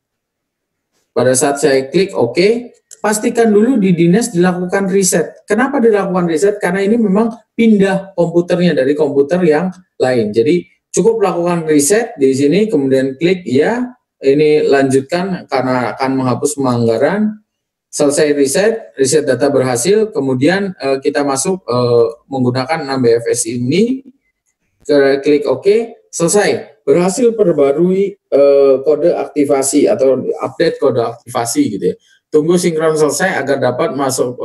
Pada saat saya klik OK, pastikan dulu di dinas dilakukan reset. Kenapa dilakukan reset? Karena ini memang pindah komputernya dari komputer yang lain. Jadi cukup lakukan reset di sini, kemudian klik ya, ini lanjutkan karena akan menghapus pelanggaran. Selesai reset data berhasil, kemudian kita masuk menggunakan 6 BFS ini, klik OK, selesai. Berhasil perbarui kode aktivasi atau update kode aktivasi gitu ya. Tunggu sinkron selesai agar dapat masuk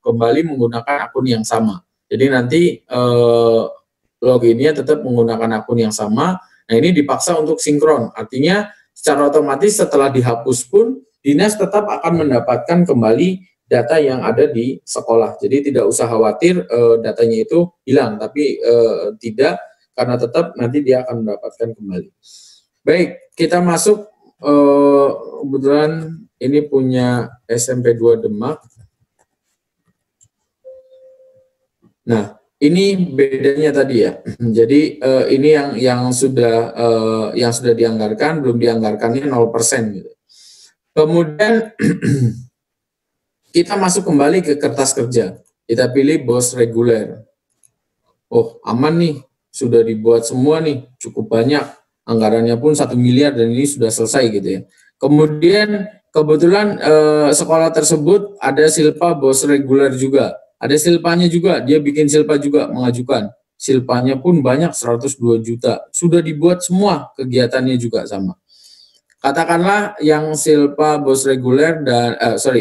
kembali menggunakan akun yang sama. Jadi nanti loginnya tetap menggunakan akun yang sama. Nah, ini dipaksa untuk sinkron. Artinya secara otomatis setelah dihapus pun dinas tetap akan mendapatkan kembali data yang ada di sekolah. Jadi tidak usah khawatir datanya itu hilang, tapi tidak, karena tetap nanti dia akan mendapatkan kembali. Baik, kita masuk kebetulan ini punya SMP 2 Demak. Nah, ini bedanya tadi ya. Jadi ini yang sudah dianggarkan, belum dianggarkannya 0% gitu. Kemudian kita masuk kembali ke kertas kerja. Kita pilih bos reguler. Oh, aman nih, sudah dibuat semua nih, cukup banyak. Anggarannya pun 1 miliar dan ini sudah selesai gitu ya. Kemudian kebetulan sekolah tersebut ada silpa bos reguler juga. Ada silpanya juga, dia bikin silpa juga, mengajukan. Silpanya pun banyak, 102 juta. Sudah dibuat semua, kegiatannya juga sama. Katakanlah yang silpa bos reguler dan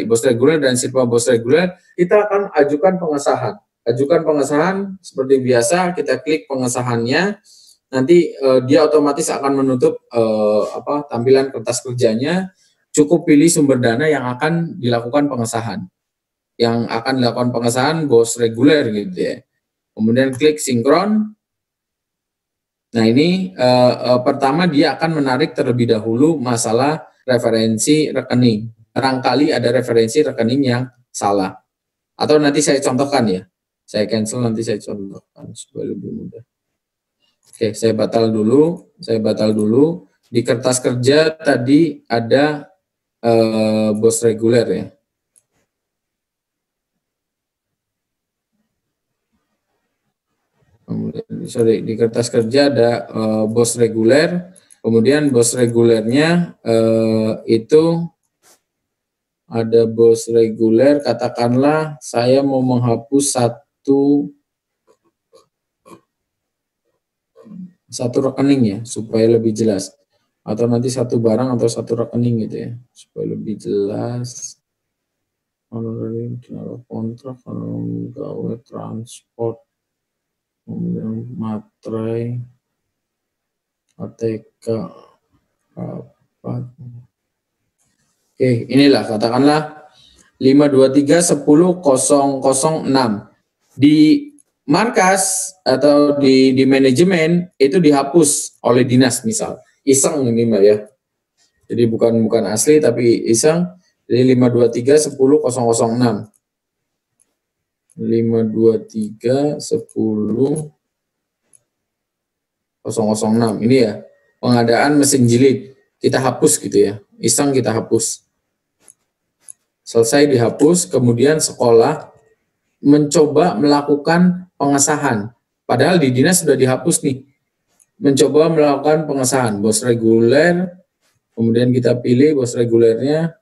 bos reguler dan silpa bos reguler, kita akan ajukan pengesahan. Ajukan pengesahan seperti biasa, kita klik pengesahannya, nanti dia otomatis akan menutup tampilan kertas kerjanya. Cukup pilih sumber dana yang akan dilakukan pengesahan. Yang akan dilakukan pengesahan bos reguler gitu ya. Kemudian klik sinkron. Nah ini pertama dia akan menarik terlebih dahulu masalah referensi rekening. Barangkali ada referensi rekening yang salah. Atau nanti saya contohkan ya. Saya cancel, nanti saya contohkan supaya lebih mudah. Oke, saya batal dulu. Di kertas kerja tadi ada bos reguler ya. Kemudian, di kertas kerja ada bos reguler, kemudian bos regulernya itu ada bos reguler, katakanlah saya mau menghapus satu rekening ya, supaya lebih jelas. Atau nanti satu barang atau satu rekening gitu ya, supaya lebih jelas. Kontrak, gawe transport, kemudian materai, ATK, apa. Oke, inilah katakanlah 5231006. Di markas atau di manajemen itu dihapus oleh dinas misal. Iseng ini Mbak ya. Jadi bukan asli tapi iseng. Jadi 5231006. 5231006 ini ya, pengadaan mesin jilid kita hapus gitu ya, iseng kita hapus. Selesai dihapus, kemudian sekolah mencoba melakukan pengesahan, padahal di dinas sudah dihapus nih. Mencoba melakukan pengesahan bos reguler, kemudian kita pilih bos regulernya.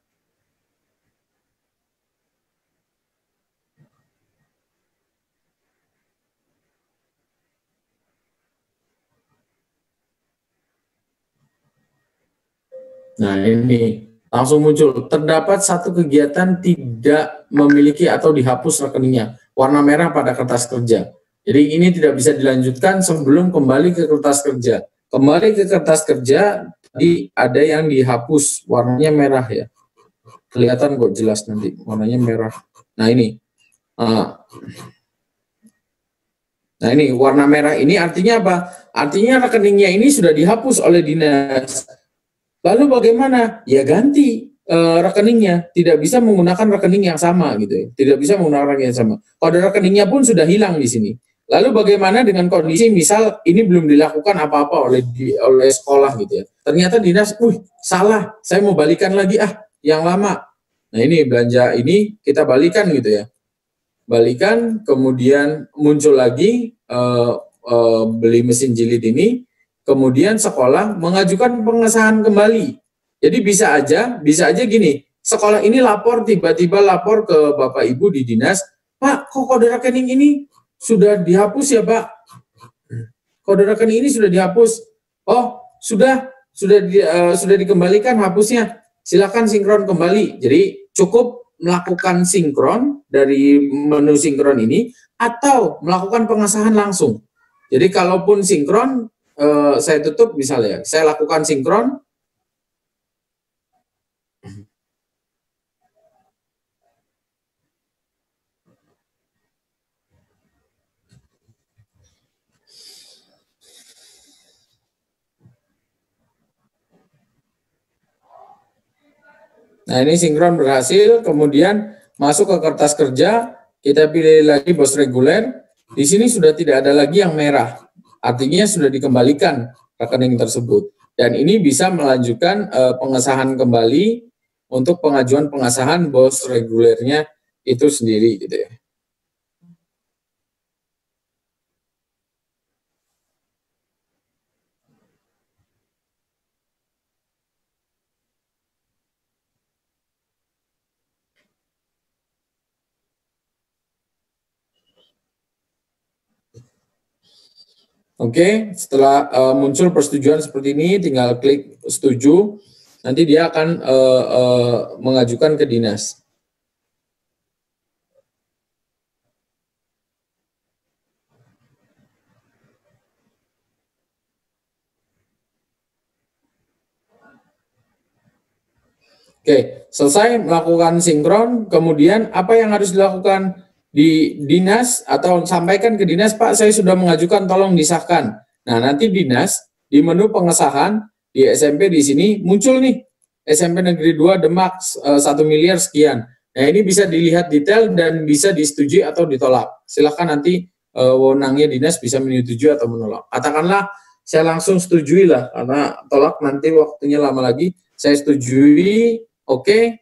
Nah ini langsung muncul, terdapat satu kegiatan tidak memiliki atau dihapus rekeningnya, warna merah pada kertas kerja. Jadi ini tidak bisa dilanjutkan sebelum kembali ke kertas kerja. Kembali ke kertas kerja, ada yang dihapus, warnanya merah ya. Kelihatan kok jelas nanti, warnanya merah. Nah ini warna merah ini artinya apa? Artinya rekeningnya ini sudah dihapus oleh dinas. Lalu bagaimana? Ya ganti rekeningnya. Tidak bisa menggunakan rekening yang sama gitu ya. Tidak bisa menggunakan rekening yang sama. Kode rekeningnya pun sudah hilang di sini. Lalu bagaimana dengan kondisi misal ini belum dilakukan apa-apa oleh sekolah gitu ya. Ternyata dinas, salah, saya mau balikan lagi yang lama. Nah ini belanja ini kita balikan gitu ya. Balikan, kemudian muncul lagi beli mesin jilid ini. Kemudian sekolah mengajukan pengesahan kembali. Jadi bisa aja gini, sekolah ini tiba-tiba lapor ke Bapak Ibu di dinas, Pak, kok kode rekening ini sudah dihapus ya Pak? Kode rekening ini sudah dihapus. Oh, sudah dikembalikan hapusnya. Silakan sinkron kembali. Jadi cukup melakukan sinkron dari menu sinkron ini atau melakukan pengesahan langsung. Jadi kalaupun sinkron, saya tutup misalnya, saya lakukan sinkron. Nah ini sinkron berhasil, kemudian masuk ke kertas kerja, kita pilih lagi bos reguler, Di sini sudah tidak ada lagi yang merah, artinya sudah dikembalikan rekening tersebut. Dan ini bisa melanjutkan pengesahan kembali untuk pengajuan pengesahan BOS regulernya itu sendiri gitu ya. Oke, setelah muncul persetujuan seperti ini, tinggal klik setuju. Nanti dia akan mengajukan ke dinas. Oke, selesai melakukan sinkron, kemudian apa yang harus dilakukan di dinas atau sampaikan ke dinas, Pak, saya sudah mengajukan, tolong disahkan. Nah, nanti dinas di menu pengesahan di SMP di sini muncul nih SMP Negeri 2 Demak 1 miliar sekian. Nah, ini bisa dilihat detail dan bisa disetujui atau ditolak. Silakan nanti wewenangnya dinas bisa menyetujui atau menolak. Katakanlah saya langsung setujui lah, karena tolak nanti waktunya lama lagi. Saya setujui, oke,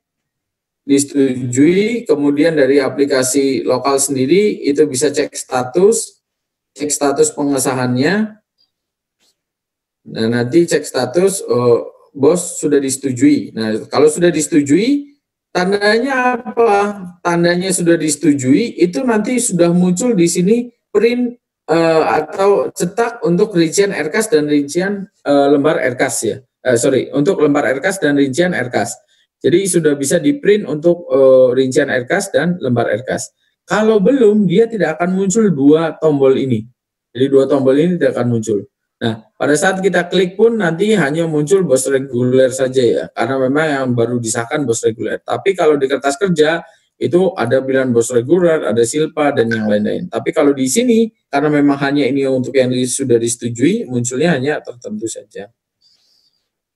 disetujui. Kemudian dari aplikasi lokal sendiri itu bisa cek status pengesahannya. Nah, nanti cek status BOS sudah disetujui. Nah, kalau sudah disetujui, tandanya apa? Tandanya sudah disetujui, itu nanti sudah muncul di sini print atau cetak untuk rincian RKAS dan rincian lembar RKAS ya. Untuk lembar RKAS dan rincian RKAS. Jadi sudah bisa di-print untuk rincian RKAS dan lembar RKAS. Kalau belum, dia tidak akan muncul dua tombol ini. Jadi dua tombol ini tidak akan muncul. Nah, pada saat kita klik pun nanti hanya muncul BOS reguler saja ya, karena memang yang baru disahkan BOS reguler. Tapi kalau di kertas kerja, itu ada pilihan BOS reguler, ada silpa, dan yang lain-lain. Tapi kalau di sini, karena memang hanya ini untuk yang sudah disetujui, munculnya hanya tertentu saja.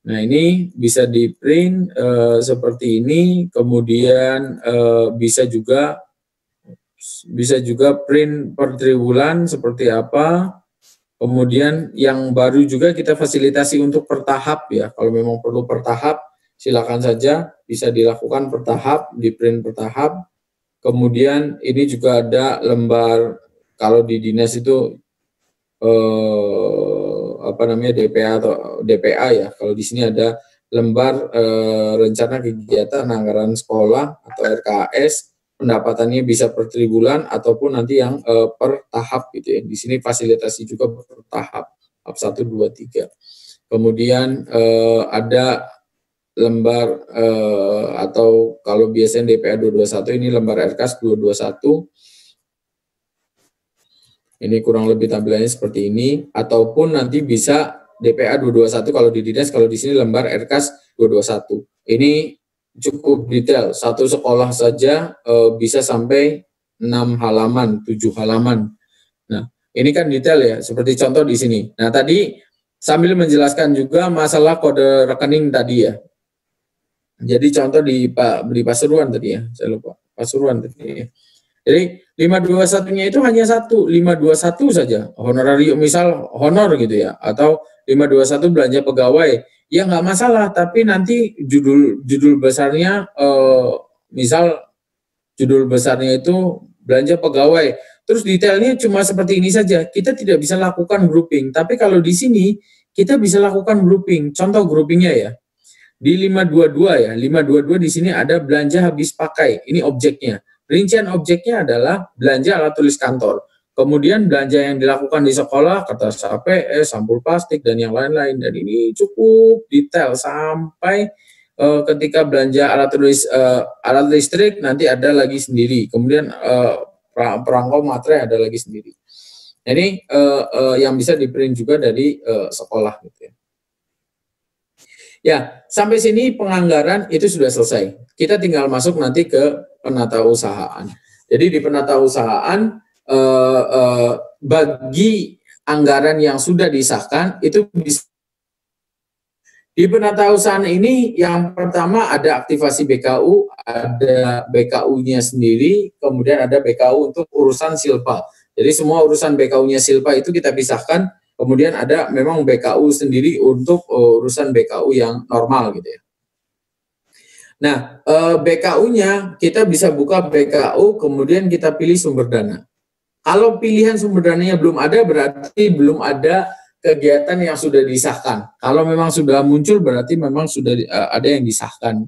Nah, ini bisa di print seperti ini, kemudian bisa juga print per triwulan seperti apa. Kemudian yang baru juga kita fasilitasi untuk bertahap ya. Kalau memang perlu bertahap, silakan saja bisa dilakukan bertahap, di print bertahap. Kemudian ini juga ada lembar, kalau di dinas itu DPA atau DPA ya. Kalau di sini ada lembar rencana kegiatan anggaran sekolah atau RKAS, pendapatannya bisa per tribulan ataupun nanti yang per tahap gitu ya. Di sini fasilitasi juga per tahap 1, 2, 3. Kemudian ada lembar atau kalau biasanya DPA 221, ini lembar RKAS 221. Ini kurang lebih tampilannya seperti ini, ataupun nanti bisa DPA 221 kalau di dinas, kalau di sini lembar RKAS 221. Ini cukup detail, satu sekolah saja bisa sampai 6 halaman, 7 halaman. Nah, ini kan detail ya, seperti contoh di sini. Nah, tadi sambil menjelaskan juga masalah kode rekening tadi ya. Jadi contoh di Pasuruan tadi ya, saya lupa, Pasuruan tadi ya. Jadi 521-nya itu hanya satu, 521 saja, honorarium misal honor gitu ya, atau 521 belanja pegawai, ya nggak masalah, tapi nanti judul besarnya, misal judul besarnya itu belanja pegawai, terus detailnya cuma seperti ini saja, kita tidak bisa lakukan grouping, tapi kalau di sini kita bisa lakukan grouping. Contoh groupingnya ya, di 522 ya, 522 di sini ada belanja habis pakai, ini objeknya. Rincian objeknya adalah belanja alat tulis kantor. Kemudian belanja yang dilakukan di sekolah, kertas HPS, sampul plastik, dan yang lain-lain. Dan ini cukup detail sampai ketika belanja alat tulis alat listrik nanti ada lagi sendiri. Kemudian perangko materai ada lagi sendiri. Ini yang bisa di-print juga dari sekolah gitu ya. Ya, sampai sini penganggaran itu sudah selesai. Kita tinggal masuk nanti ke penatausahaan. Jadi di penatausahaan bagi anggaran yang sudah disahkan itu bisa. Di penatausahaan ini yang pertama ada aktivasi BKU, ada BKU-nya sendiri, kemudian ada BKU untuk urusan silpa. Jadi semua urusan BKU-nya Silpa itu kita pisahkan, kemudian ada memang BKU sendiri untuk urusan BKU yang normal gitu ya. Nah, BKU-nya kita bisa buka BKU, kemudian kita pilih sumber dana. Kalau pilihan sumber dananya belum ada, berarti belum ada kegiatan yang sudah disahkan. Kalau memang sudah muncul, berarti memang sudah ada yang disahkan.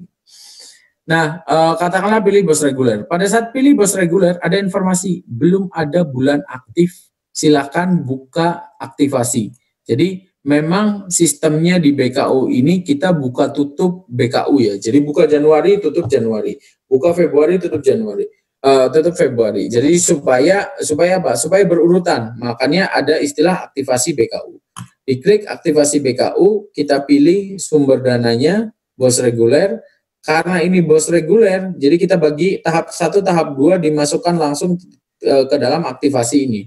Nah, katakanlah pilih bos reguler. Pada saat pilih bos reguler, ada informasi belum ada bulan aktif, silakan buka aktivasi. Jadi memang sistemnya di BKU ini kita buka tutup BKU ya. Jadi buka Januari, tutup Januari. Buka Februari, tutup Januari. Tutup Februari. Jadi supaya apa? Supaya berurutan. Makanya ada istilah aktivasi BKU. Diklik aktivasi BKU, kita pilih sumber dananya, bos reguler. Karena ini bos reguler, jadi kita bagi tahap 1, tahap 2 dimasukkan langsung ke dalam aktivasi ini.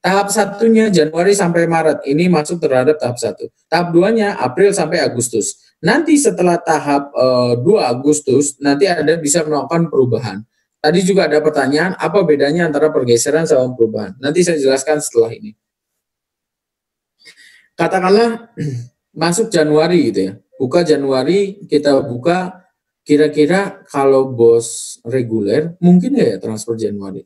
Tahap 1-nya Januari sampai Maret, ini masuk terhadap tahap 1. Tahap 2-nya April sampai Agustus. Nanti setelah tahap 2 Agustus, nanti ada bisa melakukan perubahan. Tadi juga ada pertanyaan, apa bedanya antara pergeseran sama perubahan? Nanti saya jelaskan setelah ini. Katakanlah masuk Januari gitu ya. Buka Januari, kita buka kira-kira kalau bos reguler mungkin ya transfer Januari.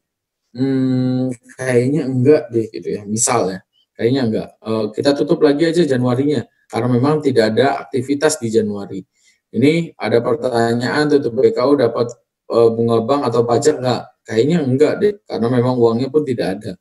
Kayaknya enggak deh gitu ya. Misal ya, kayaknya enggak. Kita tutup lagi aja Januarinya karena memang tidak ada aktivitas di Januari. Ini ada pertanyaan, tutup BKU dapat bunga bank atau pajak enggak? Kayaknya enggak deh karena memang uangnya pun tidak ada.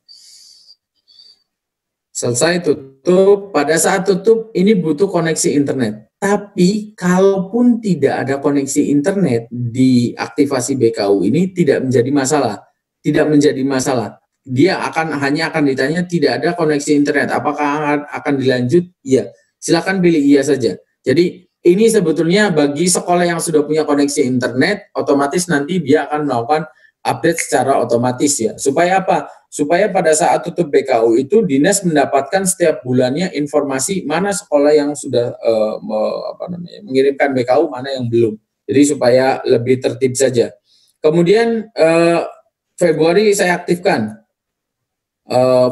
Selesai tutup, pada saat tutup ini butuh koneksi internet. Tapi kalaupun tidak ada koneksi internet di aktivasi BKU ini tidak menjadi masalah. Tidak menjadi masalah. Dia hanya akan ditanya tidak ada koneksi internet. Apakah akan dilanjut? Iya. Silakan pilih iya saja. Jadi ini sebetulnya bagi sekolah yang sudah punya koneksi internet, otomatis nanti dia akan melakukan update secara otomatis ya. Supaya apa? Supaya pada saat tutup BKU itu dinas mendapatkan setiap bulannya informasi mana sekolah yang sudah mengirimkan BKU, mana yang belum. Jadi supaya lebih tertib saja. Kemudian Februari saya aktifkan.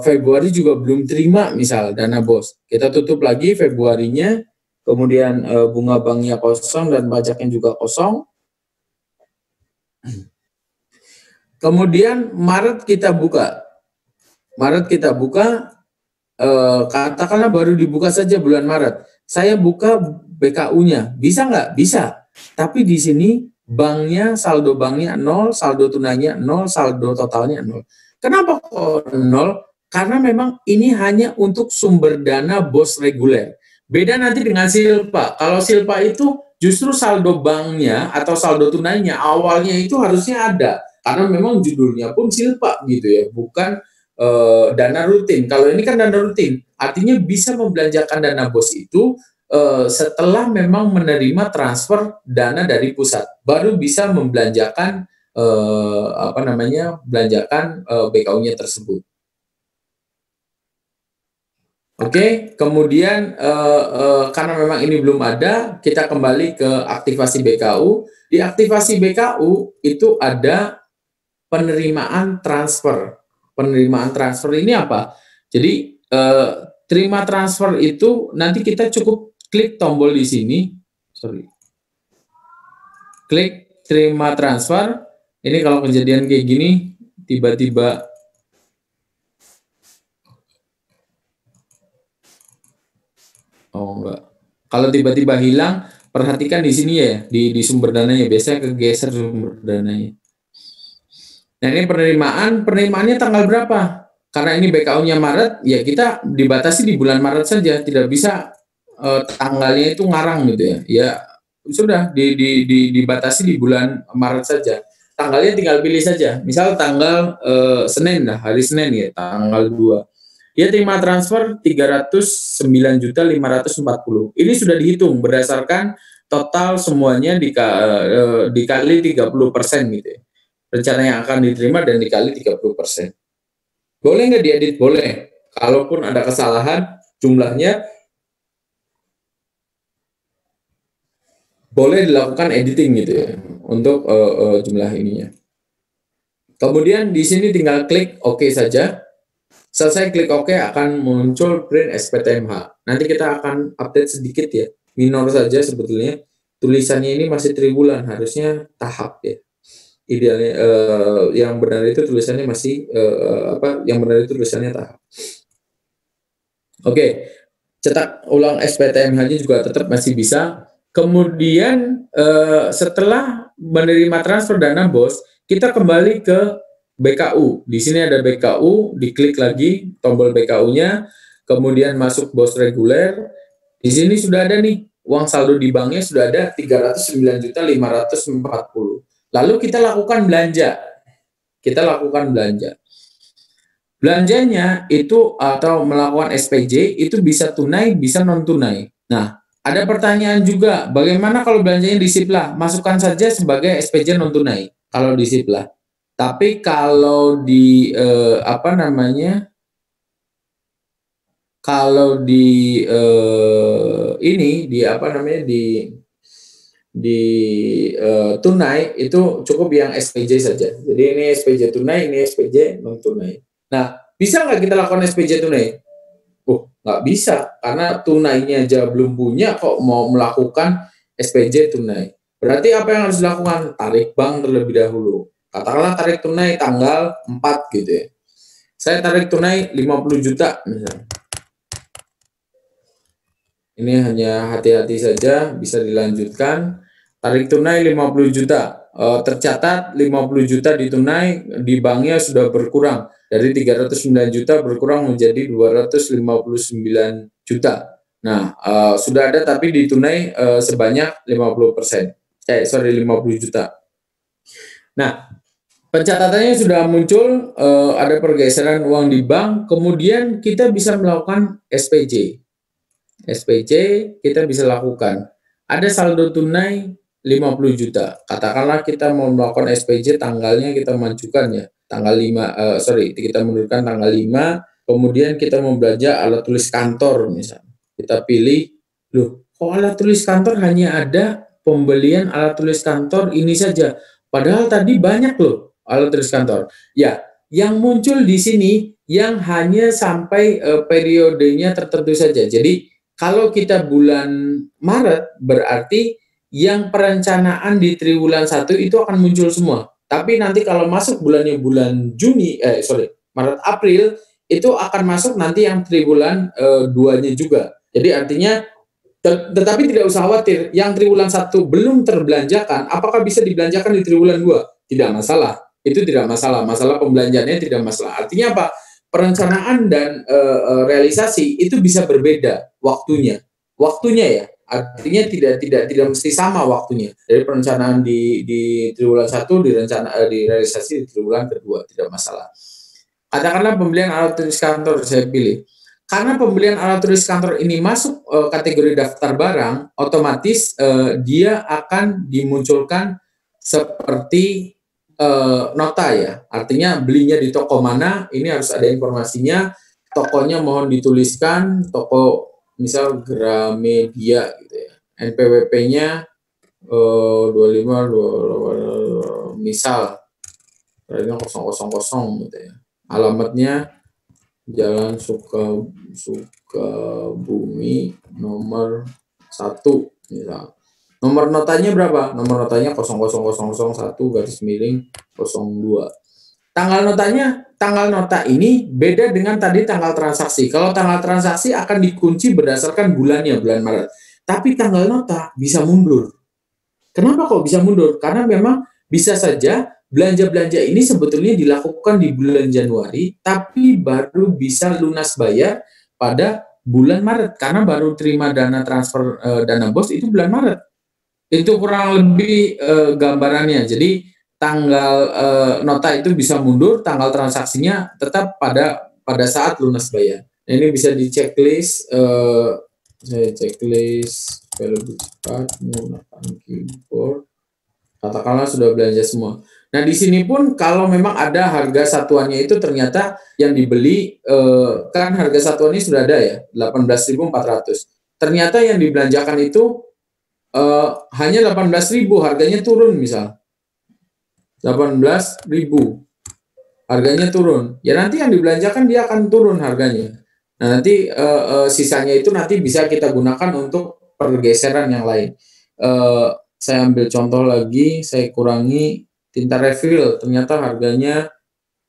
Februari juga belum terima misal dana bos. Kita tutup lagi Februarinya, kemudian bunga banknya kosong dan pajaknya juga kosong. Kemudian Maret kita buka. Katakanlah baru dibuka saja bulan Maret. Saya buka BKU-nya, bisa nggak? Bisa. Tapi di sini banknya, saldo banknya 0, saldo tunainya 0, saldo totalnya 0. Kenapa kok 0? Karena memang ini hanya untuk sumber dana bos reguler. Beda nanti dengan Silpa. Kalau Silpa itu justru saldo banknya atau saldo tunainya awalnya itu harusnya ada. Karena memang judulnya pun Silpa gitu ya, bukan dana rutin. Kalau ini kan dana rutin, artinya bisa membelanjakan dana bos itu setelah memang menerima transfer dana dari pusat, baru bisa membelanjakan BKU-nya tersebut. Oke, kemudian karena memang ini belum ada, kita kembali ke aktivasi BKU. Di aktivasi BKU itu ada penerimaan transfer. Penerimaan transfer ini apa? Jadi terima transfer itu nanti kita cukup klik tombol di sini. Klik terima transfer. Ini kalau kejadian kayak gini tiba-tiba enggak. Kalau tiba-tiba hilang, perhatikan di sini ya, di sumber dananya biasanya kegeser sumber dananya. Nah ini penerimaannya tanggal berapa? Karena ini BKU-nya Maret, ya kita dibatasi di bulan Maret saja, tidak bisa tanggalnya itu ngarang gitu ya. Ya sudah dibatasi di bulan Maret saja. Tanggalnya tinggal pilih saja. Misal tanggal Senin lah, hari Senin ya, tanggal 2. Dia terima transfer 309.540. Ini sudah dihitung berdasarkan total semuanya dikali 30% gitu ya. Rencana yang akan diterima dan dikali 30%. Boleh nggak diedit? Boleh. Kalaupun ada kesalahan jumlahnya, boleh dilakukan editing gitu ya untuk jumlah ininya. Kemudian di sini tinggal klik OK saja. Selesai klik OK akan muncul print SPTMH. Nanti kita akan update sedikit ya, minor saja sebetulnya. Tulisannya ini masih triwulan, harusnya tahap ya. Idealnya yang benar itu tulisannya masih yang benar itu tulisannya tahap. Oke, cetak ulang SPTMH-nya juga tetap masih bisa. Kemudian setelah menerima transfer dana BOS, kita kembali ke BKU. Di sini ada BKU, diklik lagi tombol BKU-nya, kemudian masuk BOS reguler. Di sini sudah ada nih, uang saldo di banknya sudah ada 309.540. Lalu kita lakukan belanja. Belanjanya itu atau melakukan SPJ itu bisa tunai, bisa non tunai. Nah, ada pertanyaan juga, bagaimana kalau belanjanya di Siplah? Masukkan saja sebagai SPJ non tunai kalau di Siplah. Tapi kalau di kalau di tunai itu cukup yang SPJ saja. Jadi ini SPJ tunai, ini SPJ non tunai. Nah, bisa nggak kita lakukan SPJ tunai? Nggak bisa, karena tunainya aja belum punya kok mau melakukan SPJ tunai. Berarti apa yang harus dilakukan? Tarik bank terlebih dahulu. Katakanlah tarik tunai tanggal 4 gitu ya. Saya tarik tunai 50 juta misalnya. Ini hanya hati-hati saja, bisa dilanjutkan. Tarik tunai 50 juta. Tercatat 50 juta di tunai, di banknya sudah berkurang. Dari 309 juta berkurang menjadi 259 juta. Nah, sudah ada tapi di tunai sebanyak 50%. 50 juta. Nah, pencatatannya sudah muncul, ada pergeseran uang di bank, kemudian kita bisa melakukan SPJ. SPJ kita bisa lakukan. Ada saldo tunai 50 juta. Katakanlah kita mau melakukan SPJ, tanggalnya kita majukan ya. Tanggal 5, kita mundurkan tanggal 5, kemudian kita mau belanja alat tulis kantor misalnya. Kita pilih, kok alat tulis kantor hanya ada pembelian alat tulis kantor ini saja. Padahal tadi banyak loh alat tulis kantor. Ya, yang muncul di sini yang hanya sampai periodenya tertentu saja. Jadi kalau kita bulan Maret, berarti yang perencanaan di triwulan 1 itu akan muncul semua. Tapi nanti kalau masuk bulannya bulan Maret April, itu akan masuk nanti yang triwulan 2-nya juga. Jadi artinya, tetapi tidak usah khawatir, yang triwulan 1 belum terbelanjakan, apakah bisa dibelanjakan di triwulan 2? Tidak masalah, itu tidak masalah. Masalah pembelanjaannya tidak masalah. Artinya apa? Perencanaan dan realisasi itu bisa berbeda waktunya ya, artinya tidak mesti sama waktunya. Dari perencanaan di triwulan 1 di realisasi di triwulan kedua, tidak masalah. Katakanlah pembelian alat tulis kantor saya pilih. Karena pembelian alat tulis kantor ini masuk kategori daftar barang, otomatis dia akan dimunculkan seperti nota ya, artinya belinya di toko mana, ini harus ada informasinya, tokonya mohon dituliskan, toko misal Gramedia gitu ya, NPWP-nya 25 misal, kayaknya 000 gitu ya, alamatnya Jalan Sukabumi nomor 1 misal. Nomor notanya berapa? Nomor notanya 00001-02. Tanggal nota ini beda dengan tadi tanggal transaksi. Kalau tanggal transaksi akan dikunci berdasarkan bulannya, bulan Maret. Tapi tanggal nota bisa mundur. Kenapa kok bisa mundur? Karena memang bisa saja belanja-belanja ini sebetulnya dilakukan di bulan Januari, tapi baru bisa lunas bayar pada bulan Maret. Karena baru terima dana transfer dana BOS itu bulan Maret. Itu kurang lebih gambarannya. Jadi tanggal nota itu bisa mundur, tanggal transaksinya tetap pada saat lunas bayar. Nah, ini bisa di checklist, saya checklist value cepat menggunakan keyboard. Katakanlah sudah belanja semua. Nah, di sini pun kalau memang ada harga satuannya itu ternyata yang dibeli kan harga satuannya sudah ada ya, 18.400. Ternyata yang dibelanjakan itu hanya 18.000, harganya turun misal 18.000. harganya turun. Ya nanti yang dibelanjakan dia akan turun harganya. Nah, nanti sisanya itu nanti bisa kita gunakan untuk pergeseran yang lain. Saya ambil contoh lagi, saya kurangi tinta refill, ternyata harganya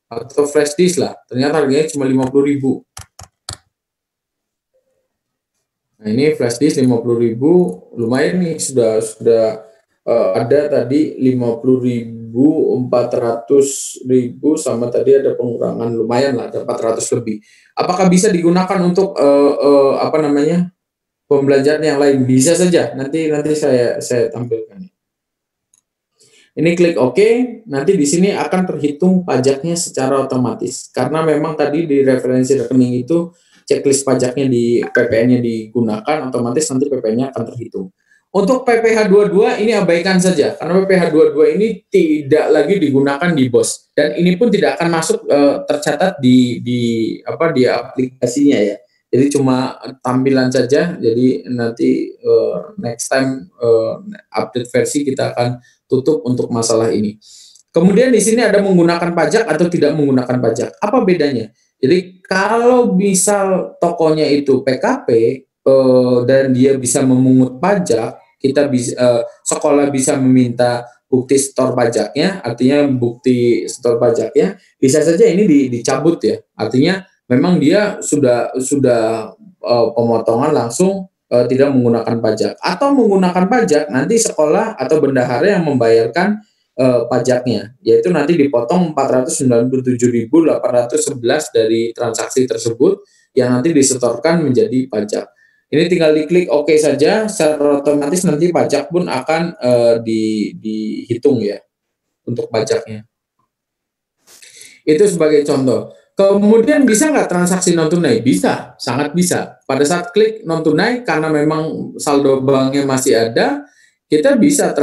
atau flash disk lah, ternyata harganya cuma 50.000. Nah, ini flash disk 50.000, lumayan nih, sudah ada tadi 50.000, 400.000, sama tadi ada pengurangan lumayan lah, ada 400 lebih. Apakah bisa digunakan untuk apa namanya, pembelanjaan yang lain? Bisa saja. Nanti saya tampilkan. Ini klik OK, nanti di sini akan terhitung pajaknya secara otomatis. Karena memang tadi di referensi rekening itu checklist pajaknya di PPN-nya digunakan, otomatis nanti PPN-nya akan terhitung. Untuk PPh 22 ini abaikan saja, karena PPh 22 ini tidak lagi digunakan di BOS, dan ini pun tidak akan masuk tercatat di aplikasinya ya. Jadi cuma tampilan saja. Jadi nanti next time update versi kita akan tutup untuk masalah ini. Kemudian di sini ada menggunakan pajak atau tidak menggunakan pajak. Apa bedanya? Jadi kalau misal tokonya itu PKP dan dia bisa memungut pajak, kita bisa sekolah bisa meminta bukti setor pajaknya, artinya bukti setor pajaknya bisa saja ini dicabut ya. Artinya memang dia sudah pemotongan langsung tidak menggunakan pajak, atau menggunakan pajak nanti sekolah atau bendahara yang membayarkan pajaknya, yaitu nanti dipotong 497.811 dari transaksi tersebut yang nanti disetorkan menjadi pajak. Ini tinggal diklik OK saja, secara otomatis nanti pajak pun akan dihitung ya untuk pajaknya. Itu sebagai contoh. Kemudian bisa nggak transaksi non tunai? Bisa, sangat bisa. Pada saat klik non tunai, karena memang saldo banknya masih ada, kita bisa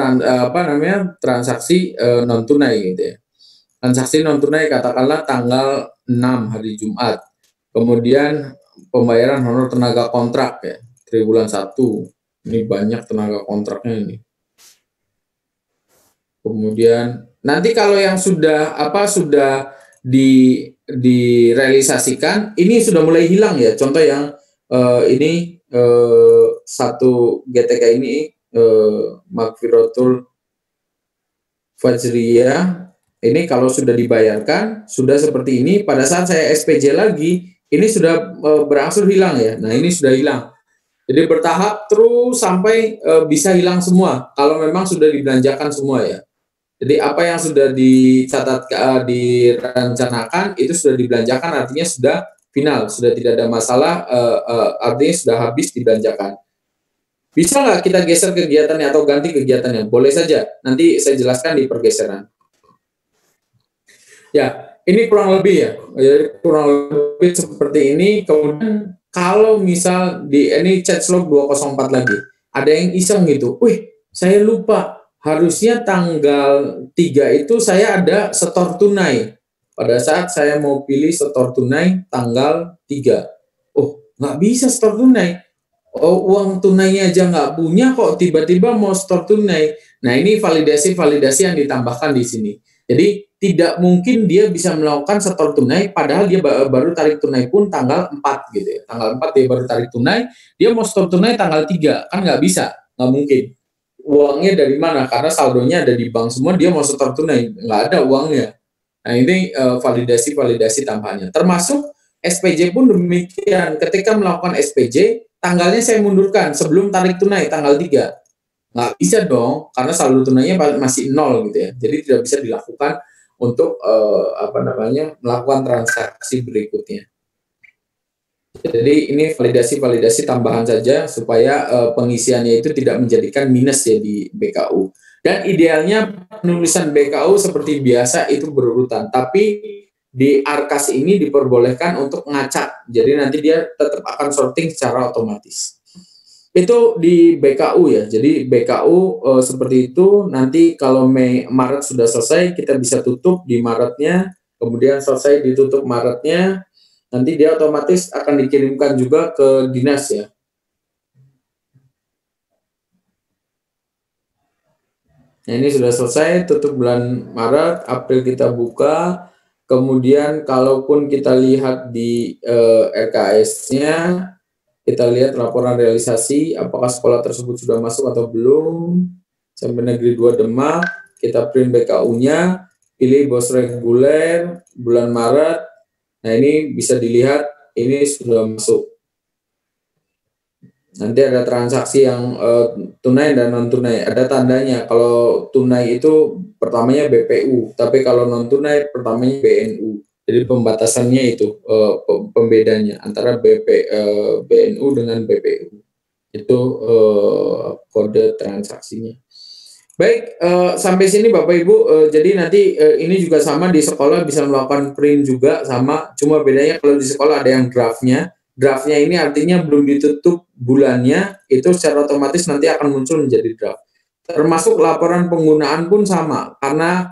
transaksi non tunai gitu ya. Transaksi non tunai katakanlah tanggal 6 hari Jumat. Kemudian pembayaran honor tenaga kontrak ya, triwulan 1. Ini banyak tenaga kontraknya ini. Kemudian nanti kalau yang sudah direalisasikan, ini sudah mulai hilang ya. Contoh yang ini satu GTK ini Magfiratul Fajriyah, ini kalau sudah dibayarkan sudah seperti ini. Pada saat saya SPJ lagi, ini sudah berangsur hilang ya. Nah, ini sudah hilang. Jadi bertahap terus sampai bisa hilang semua kalau memang sudah dibelanjakan semua ya. Jadi apa yang sudah dicatat, direncanakan itu sudah dibelanjakan, artinya sudah final, sudah tidak ada masalah, artinya sudah habis dibelanjakan. Bisa nggak kita geser kegiatannya atau ganti kegiatannya? Boleh saja, nanti saya jelaskan di pergeseran. Ya, ini kurang lebih ya, jadi kurang lebih seperti ini. Kemudian kalau misal di ini chatslog 204 lagi, ada yang iseng gitu, wih saya lupa, harusnya tanggal 3 itu saya ada setor tunai. Pada saat saya mau pilih setor tunai tanggal 3. Oh, nggak bisa setor tunai. Oh, uang tunainya aja nggak punya kok tiba-tiba mau setor tunai. Nah, ini validasi-validasi yang ditambahkan di sini. Jadi, tidak mungkin dia bisa melakukan setor tunai padahal dia baru tarik tunai pun tanggal 4 gitu ya. Tanggal 4 dia baru tarik tunai, dia mau setor tunai tanggal 3. Kan nggak bisa, nggak mungkin. Uangnya dari mana? Karena saldonya ada di bank semua, dia mau setor tunai, nggak ada uangnya. Nah, ini validasi-validasi tambahannya. Termasuk SPJ pun demikian. Ketika melakukan SPJ, tanggalnya saya mundurkan sebelum tarik tunai tanggal 3. Nggak bisa dong, karena saldo tunainya masih 0 gitu ya. Jadi tidak bisa dilakukan untuk melakukan transaksi berikutnya. Jadi ini validasi-validasi tambahan saja supaya pengisiannya itu tidak menjadikan minus ya di BKU. Dan idealnya penulisan BKU seperti biasa itu berurutan, tapi di Arkas ini diperbolehkan untuk ngacak. Jadi nanti dia tetap akan sorting secara otomatis. Itu di BKU ya. Jadi BKU seperti itu. Nanti kalau Maret sudah selesai, kita bisa tutup di Maretnya. Kemudian selesai ditutup Maretnya, nanti dia otomatis akan dikirimkan juga ke dinas ya. Nah, ini sudah selesai, tutup bulan Maret, April kita buka, Kemudian kalaupun kita lihat di RKS-nya, kita lihat laporan realisasi, apakah sekolah tersebut sudah masuk atau belum. SMP Negeri 2 Demak, kita print BKU-nya, pilih bos reguler, bulan Maret. Nah, ini bisa dilihat, ini sudah masuk. Nanti ada transaksi yang tunai dan non-tunai. Ada tandanya, kalau tunai itu pertamanya BPU, tapi kalau non-tunai pertamanya BNU. Jadi pembatasannya itu, pembedanya antara BNU dengan BPU. Itu kode transaksinya. Baik, sampai sini Bapak Ibu. Jadi nanti ini juga sama di sekolah bisa melakukan print juga sama. Cuma bedanya kalau di sekolah ada yang draftnya. Draftnya ini artinya belum ditutup bulannya, itu secara otomatis nanti akan muncul menjadi draft. Termasuk laporan penggunaan pun sama, karena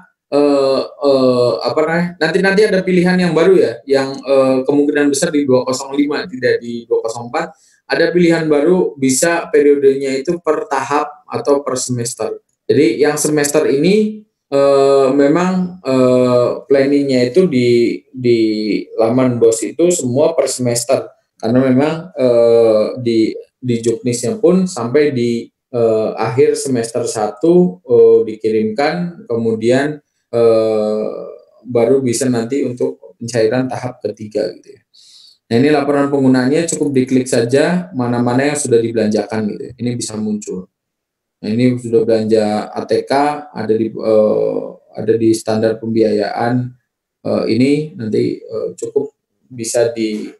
nanti ada pilihan yang baru ya, yang kemungkinan besar di 205 tidak di 204. Ada pilihan baru, bisa periodenya itu per tahap atau per semester. Jadi yang semester ini memang planningnya itu di laman BOS itu semua per semester, karena memang di juknisnya pun sampai di akhir semester 1 dikirimkan, kemudian baru bisa nanti untuk pencairan tahap ketiga gitu ya. Nah, ini laporan penggunaannya cukup diklik saja mana-mana yang sudah dibelanjakan gitu ya. Ini bisa muncul. Nah, ini sudah belanja ATK, ada di standar pembiayaan, ini nanti cukup bisa di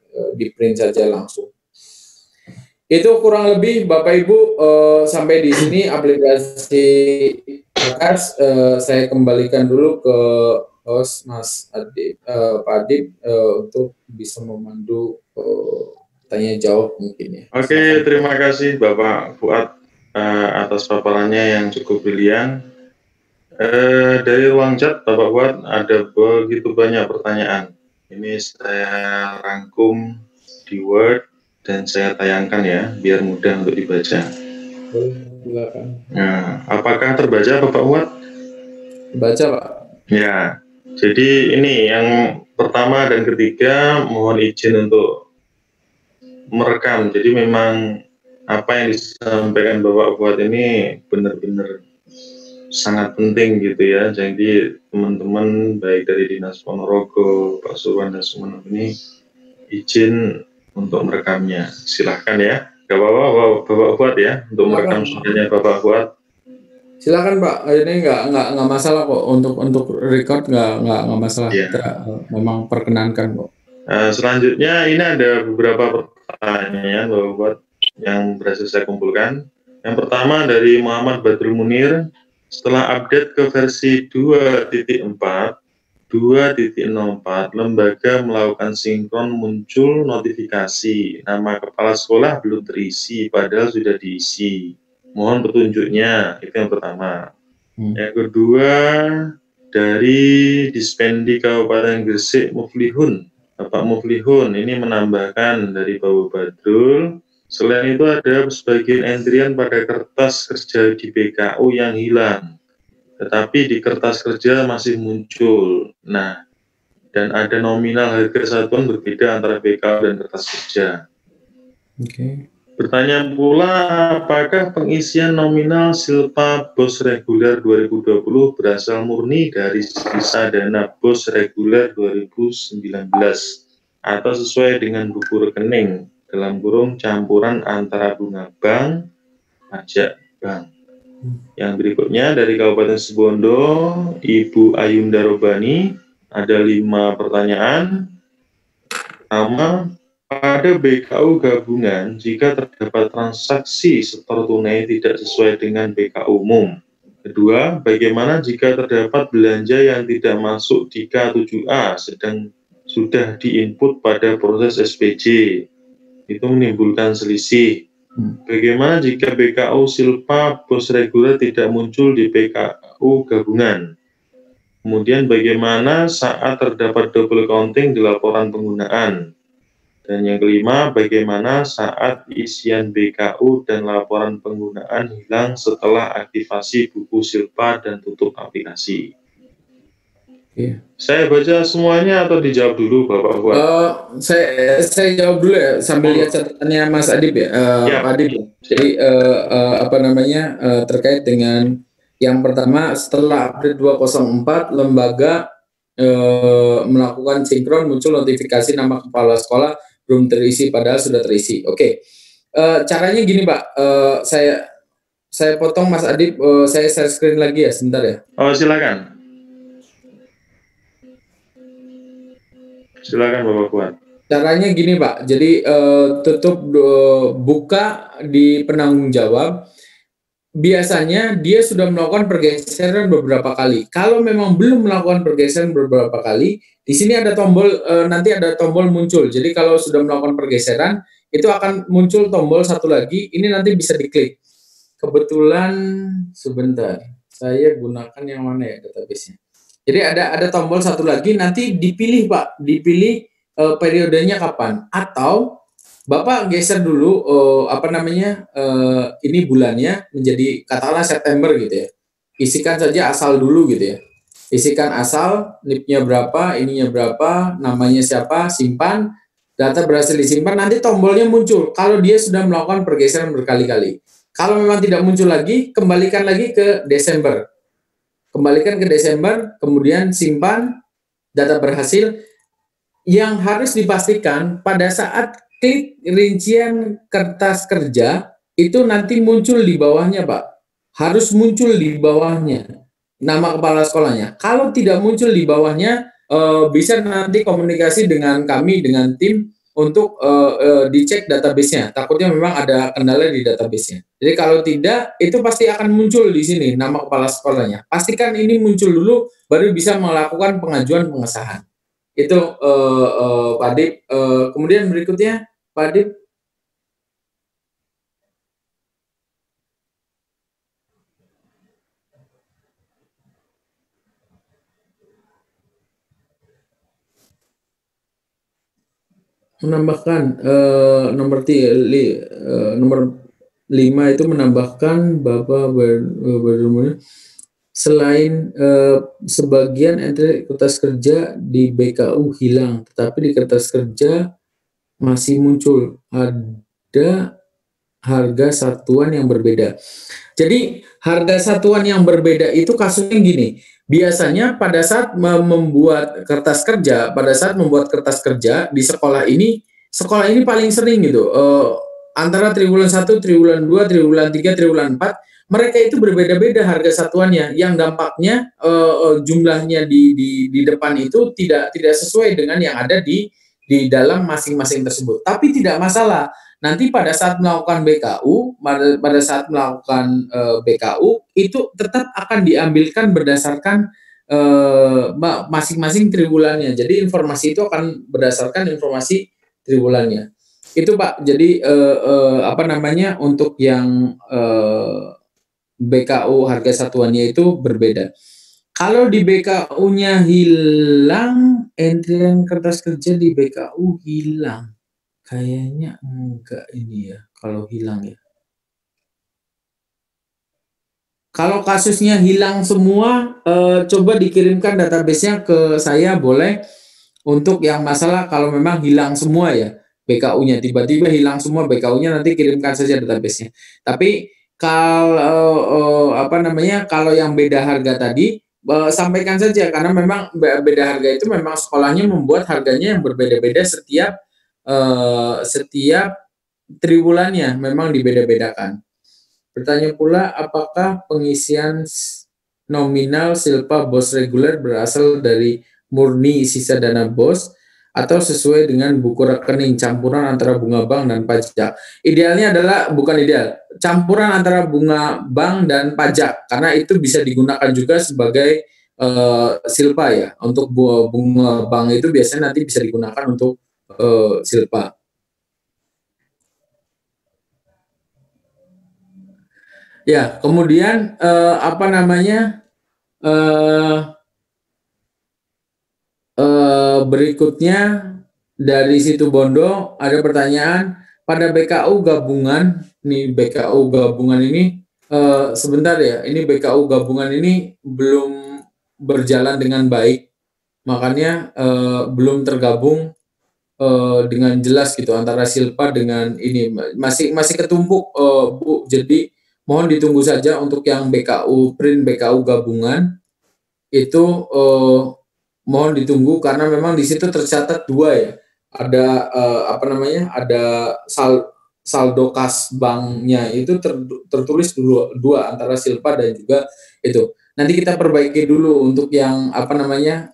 print saja langsung. Itu kurang lebih Bapak Ibu, sampai di sini aplikasi Markas. Saya kembalikan dulu ke host Mas Adib, Pak Adib, untuk bisa memandu tanya jawab mungkin ya. Oke, terima kasih Bapak Fuad atas paparannya yang cukup brilian. Dari ruang chat Bapak Fuad ada begitu banyak pertanyaan. Ini saya rangkum di Word dan saya tayangkan ya, biar mudah untuk dibaca. Nah, apakah terbaca Bapak Fuad? Baca Pak. Ya, jadi ini yang pertama dan ketiga mohon izin untuk merekam. Jadi memang apa yang disampaikan Bapak Fuad ini benar-benar sangat penting gitu ya. Jadi teman-teman baik dari Dinas Ponorogo, Pak Surwan dan Sumeneb ini izin untuk merekamnya. Silahkan ya. Gak apa-apa Bapak Fuad ya untuk merekam suaranya Bapak Fuad. Silakan Pak. Ini nggak masalah kok, untuk record nggak masalah. Ya. Kita memang perkenankan kok. Selanjutnya ini ada beberapa pertanyaan Bapak Fuad yang berhasil saya kumpulkan. Yang pertama dari Muhammad Badrul Munir, setelah update ke versi 2.4, lembaga melakukan sinkron, muncul notifikasi nama kepala sekolah belum terisi padahal sudah diisi. Mohon petunjuknya, itu yang pertama. Yang kedua dari Dispendi Kabupaten Gresik Muflihun, Bapak Muflihun ini menambahkan dari Bapak Badrul, selain itu ada sebagian entrian pada kertas kerja di BKU yang hilang, tetapi di kertas kerja masih muncul. Nah, dan ada nominal harga satuan berbeda antara BKU dan kertas kerja. Oke. Bertanya pula, apakah pengisian nominal silpa BOS reguler 2020 berasal murni dari sisa dana BOS reguler 2019 atau sesuai dengan buku rekening dalam kurung campuran antara bunga bank, pajak bank. Yang berikutnya dari Kabupaten Situbondo, Ibu Ayunda Robani, ada 5 pertanyaan. Pertama, pada BKU gabungan, jika terdapat transaksi setor tunai tidak sesuai dengan BKU umum. Kedua, bagaimana jika terdapat belanja yang tidak masuk di K7A sedang sudah diinput pada proses SPJ? Itu menimbulkan selisih. Bagaimana jika BKU silpa BOS reguler tidak muncul di BKU gabungan? Kemudian bagaimana saat terdapat double counting di laporan penggunaan? Dan yang kelima, bagaimana saat isian BKU dan laporan penggunaan hilang setelah aktivasi buku silpa dan tutup aplikasi? Iya. Saya baca semuanya atau dijawab dulu Bapak Fuad? Saya jawab dulu ya sambil lihat catatannya Mas Adib ya, Ya, Pak Adib. Jadi apa namanya terkait dengan yang pertama, setelah update 204 lembaga melakukan sinkron, muncul notifikasi nama kepala sekolah belum terisi padahal sudah terisi. Oke. Caranya gini Pak, saya potong Mas Adib, saya share screen lagi ya sebentar ya. oh silakan. Silakan Bapak Fuad. Caranya gini Pak, jadi tutup buka di penanggung jawab. Biasanya dia sudah melakukan pergeseran beberapa kali. Kalau memang belum melakukan pergeseran beberapa kali, di sini ada tombol, nanti ada tombol muncul. Jadi kalau sudah melakukan pergeseran, itu akan muncul tombol satu lagi. Ini nanti bisa diklik. Kebetulan sebentar, saya gunakan yang mana ya database-nya. Jadi ada tombol satu lagi, nanti dipilih Pak, dipilih periodenya kapan, atau Bapak geser dulu apa namanya ini bulannya menjadi katakanlah September gitu ya. Isikan saja asal dulu gitu ya. Isikan asal, NIP-nya berapa, ininya berapa, namanya siapa, simpan, data berhasil disimpan, nanti tombolnya muncul kalau dia sudah melakukan pergeseran berkali-kali. Kalau memang tidak muncul lagi, kembalikan lagi ke Desember. Kembalikan ke Desember, kemudian simpan, data berhasil. Yang harus dipastikan pada saat klik rincian kertas kerja, itu nanti muncul di bawahnya Pak. Harus muncul di bawahnya nama kepala sekolahnya. Kalau tidak muncul di bawahnya, bisa nanti komunikasi dengan kami, dengan tim, untuk dicek database-nya. Takutnya memang ada kendala di database-nya. Jadi kalau tidak, itu pasti akan muncul di sini nama kepala sekolahnya. Pastikan ini muncul dulu, baru bisa melakukan pengajuan pengesahan. Itu Pak Adib. Kemudian berikutnya Pak Adib. Menambahkan nomor 5 itu menambahkan Bapak selain sebagian entry kertas kerja di BKU hilang, tetapi di kertas kerja masih muncul ada harga satuan yang berbeda. Jadi harga satuan yang berbeda itu kasusnya gini. Biasanya pada saat membuat kertas kerja, di sekolah ini paling sering gitu. Antara triwulan 1, triwulan 2, triwulan 3, triwulan 4, mereka itu berbeda-beda harga satuannya. Yang dampaknya jumlahnya di depan itu tidak sesuai dengan yang ada di dalam masing-masing tersebut. Tapi tidak masalah. Nanti pada saat melakukan BKU, itu tetap akan diambilkan berdasarkan masing-masing triwulannya. Jadi informasi itu akan berdasarkan informasi triwulannya. Itu Pak. Jadi apa namanya untuk yang BKU harga satuannya itu berbeda. Kalau di BKU-nya hilang, entrian kertas kerja di BKU hilang. Kayaknya enggak ini ya, kalau hilang ya. Kalau kasusnya hilang semua, coba dikirimkan database-nya ke saya boleh. Untuk yang masalah kalau memang hilang semua ya, BKU-nya tiba-tiba hilang semua BKU-nya, nanti kirimkan saja database-nya. Tapi kalau apa namanya, kalau yang beda harga tadi, sampaikan saja karena memang beda harga itu memang sekolahnya membuat harganya yang berbeda-beda setiap triwulannya memang dibeda-bedakan. Bertanya pula, apakah pengisian nominal silpa BOS reguler berasal dari murni sisa dana BOS atau sesuai dengan buku rekening campuran antara bunga bank dan pajak? Idealnya adalah, bukan ideal, campuran antara bunga bank dan pajak, karena itu bisa digunakan juga sebagai silpa ya. Untuk bunga bank itu biasanya nanti bisa digunakan untuk silpa. Ya, kemudian apa namanya berikutnya dari situ Bondo ada pertanyaan pada BKU gabungan. Nih BKU gabungan ini sebentar ya, ini BKU gabungan ini belum berjalan dengan baik. makanya belum tergabung dengan jelas gitu antara Silpa dengan ini masih ketumpuk Bu. Jadi mohon ditunggu saja untuk yang BKU print BKU gabungan itu mohon ditunggu karena memang di situ tercatat dua ya. Ada apa namanya? Ada saldo kas banknya itu tertulis dua antara Silpa dan juga itu. Nanti kita perbaiki dulu untuk yang apa namanya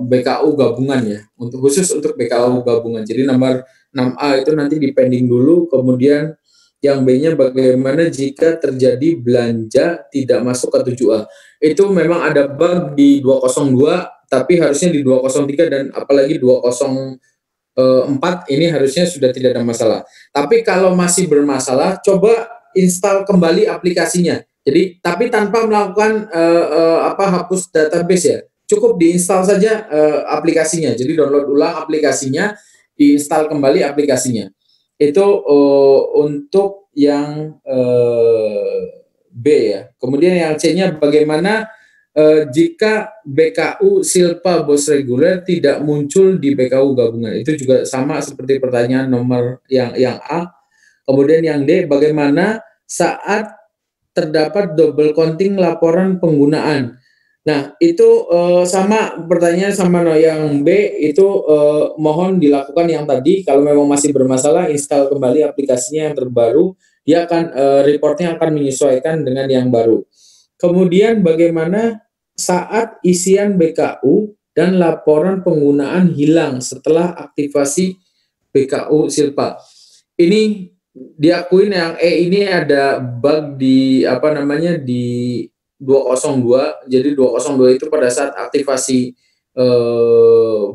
BKU gabungan ya. Untuk khusus untuk BKU gabungan. Jadi nomor 6A itu nanti dipending dulu, kemudian yang B-nya bagaimana jika terjadi belanja tidak masuk ke 7A. Itu memang ada bug di 202, tapi harusnya di 203 dan apalagi 204 ini harusnya sudah tidak ada masalah. Tapi kalau masih bermasalah, coba install kembali aplikasinya. Jadi, tapi tanpa melakukan hapus database ya. Cukup diinstal saja aplikasinya. Jadi download ulang aplikasinya, diinstal kembali aplikasinya. Itu untuk yang B ya. Kemudian yang C-nya bagaimana jika BKU Silpa Bos Reguler tidak muncul di BKU gabungan. Itu juga sama seperti pertanyaan nomor yang A. Kemudian yang D, bagaimana saat terdapat double counting laporan penggunaan. Nah, itu sama pertanyaan sama yang B, itu mohon dilakukan yang tadi. Kalau memang masih bermasalah, install kembali aplikasinya yang terbaru, dia akan reportnya akan menyesuaikan dengan yang baru. Kemudian bagaimana saat isian BKU dan laporan penggunaan hilang setelah aktivasi BKU Silpa. Ini diakuin yang ini ada bug di apa namanya di 202. Jadi 202 itu pada saat aktivasi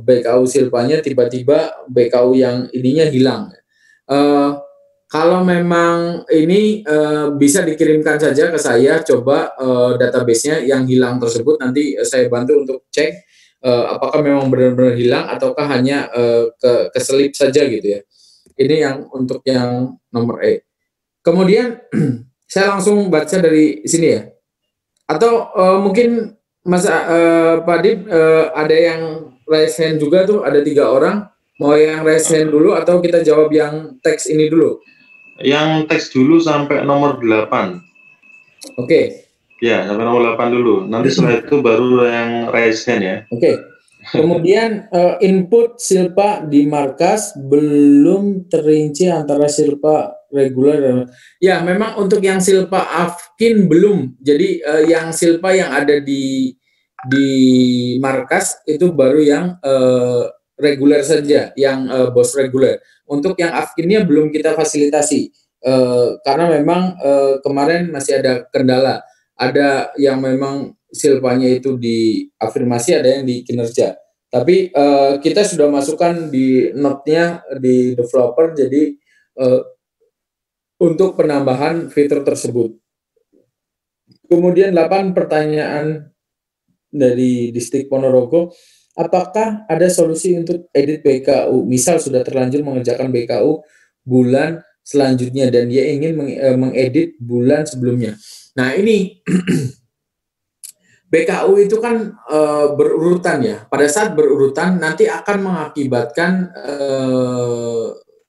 BKU Silpanya tiba-tiba BKU yang ininya hilang. Kalau memang ini bisa dikirimkan saja ke saya, coba database-nya yang hilang tersebut nanti saya bantu untuk cek apakah memang benar-benar hilang ataukah hanya keselip saja gitu ya. Ini yang untuk yang nomor E. Kemudian saya langsung baca dari sini ya. Atau mungkin Mas Pak Adib ada yang raise hand juga tuh, ada 3 orang. Mau yang raise hand dulu atau kita jawab yang teks ini dulu? Yang teks dulu sampai nomor 8. Oke. Ya, sampai nomor 8 dulu. Nanti setelah itu baru yang raise hand ya. Oke. Kemudian input Silpa di markas belum terinci antara Silpa reguler dan ya memang untuk yang Silpa Afkin belum. Jadi yang Silpa yang ada di markas itu baru yang reguler saja, yang bos reguler. Untuk yang Afkinnya belum kita fasilitasi karena memang kemarin masih ada kendala. Ada yang memang Silpanya itu di afirmasi, ada yang di kinerja. Tapi kita sudah masukkan di note-nya di developer, jadi untuk penambahan fitur tersebut. Kemudian 8 pertanyaan dari Distrik Ponorogo. Apakah ada solusi untuk edit BKU? Misal sudah terlanjur mengerjakan BKU bulan selanjutnya dan dia ingin mengedit bulan sebelumnya. Nah ini BKU itu kan berurutan ya. Pada saat berurutan nanti akan mengakibatkan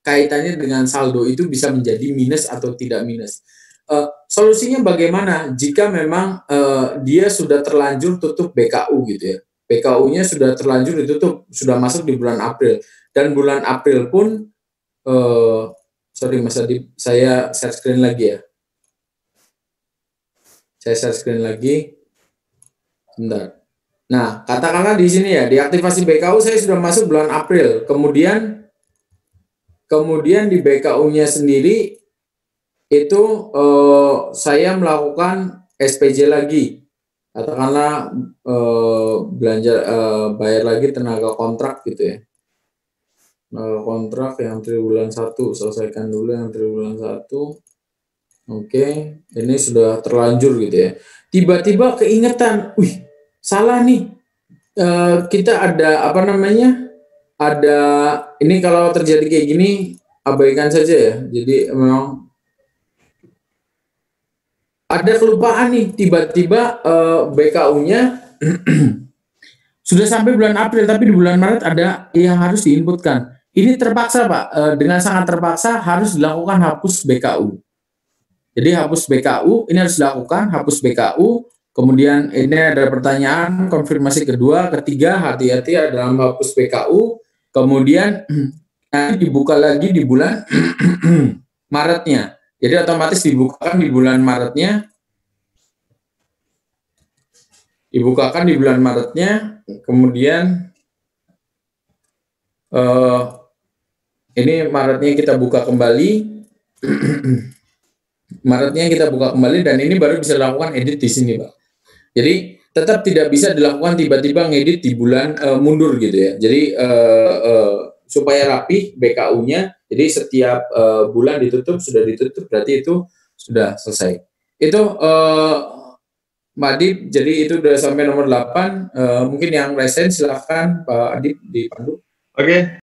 kaitannya dengan saldo itu bisa menjadi minus atau tidak minus. Solusinya bagaimana jika memang dia sudah terlanjur tutup BKU gitu ya. BKU-nya sudah terlanjur ditutup, sudah masuk di bulan April. Dan bulan April pun, sorry Mas Adib, saya share screen lagi ya. Saya share screen lagi. Sebentar. Nah, katakanlah di sini ya, diaktifasi BKU saya sudah masuk bulan April. Kemudian di BKU-nya sendiri itu saya melakukan SPJ lagi. Katakanlah belanja bayar lagi tenaga kontrak gitu ya. Kontrak yang triwulan 1, selesaikan dulu yang triwulan 1. Oke, ini sudah terlanjur gitu ya. Tiba-tiba keingetan, wih, salah nih. Kita ada apa namanya? Ada ini kalau terjadi kayak gini abaikan saja ya. Jadi memang ada kelupaan nih, tiba-tiba BKU-nya Sudah sampai bulan April, tapi di bulan Maret ada yang harus diinputkan. Ini terpaksa, Pak, dengan sangat terpaksa harus dilakukan hapus BKU. Jadi hapus BKU, ini harus dilakukan, hapus BKU, kemudian ini ada pertanyaan, konfirmasi kedua, ketiga, hati-hati dalam hapus BKU, kemudian nanti dibuka lagi di bulan Maretnya. Jadi otomatis dibukakan di bulan Maretnya, kemudian ini Maretnya kita buka kembali, dan ini baru bisa dilakukan edit di sini, Pak. Jadi tetap tidak bisa dilakukan tiba-tiba ngedit di bulan mundur gitu ya. Jadi supaya rapi BKU-nya, jadi setiap bulan sudah ditutup, berarti itu sudah selesai. Itu Mbak Adip, jadi itu sudah sampai nomor 8. Mungkin yang resen silahkan Pak Adip dipandu. Oke.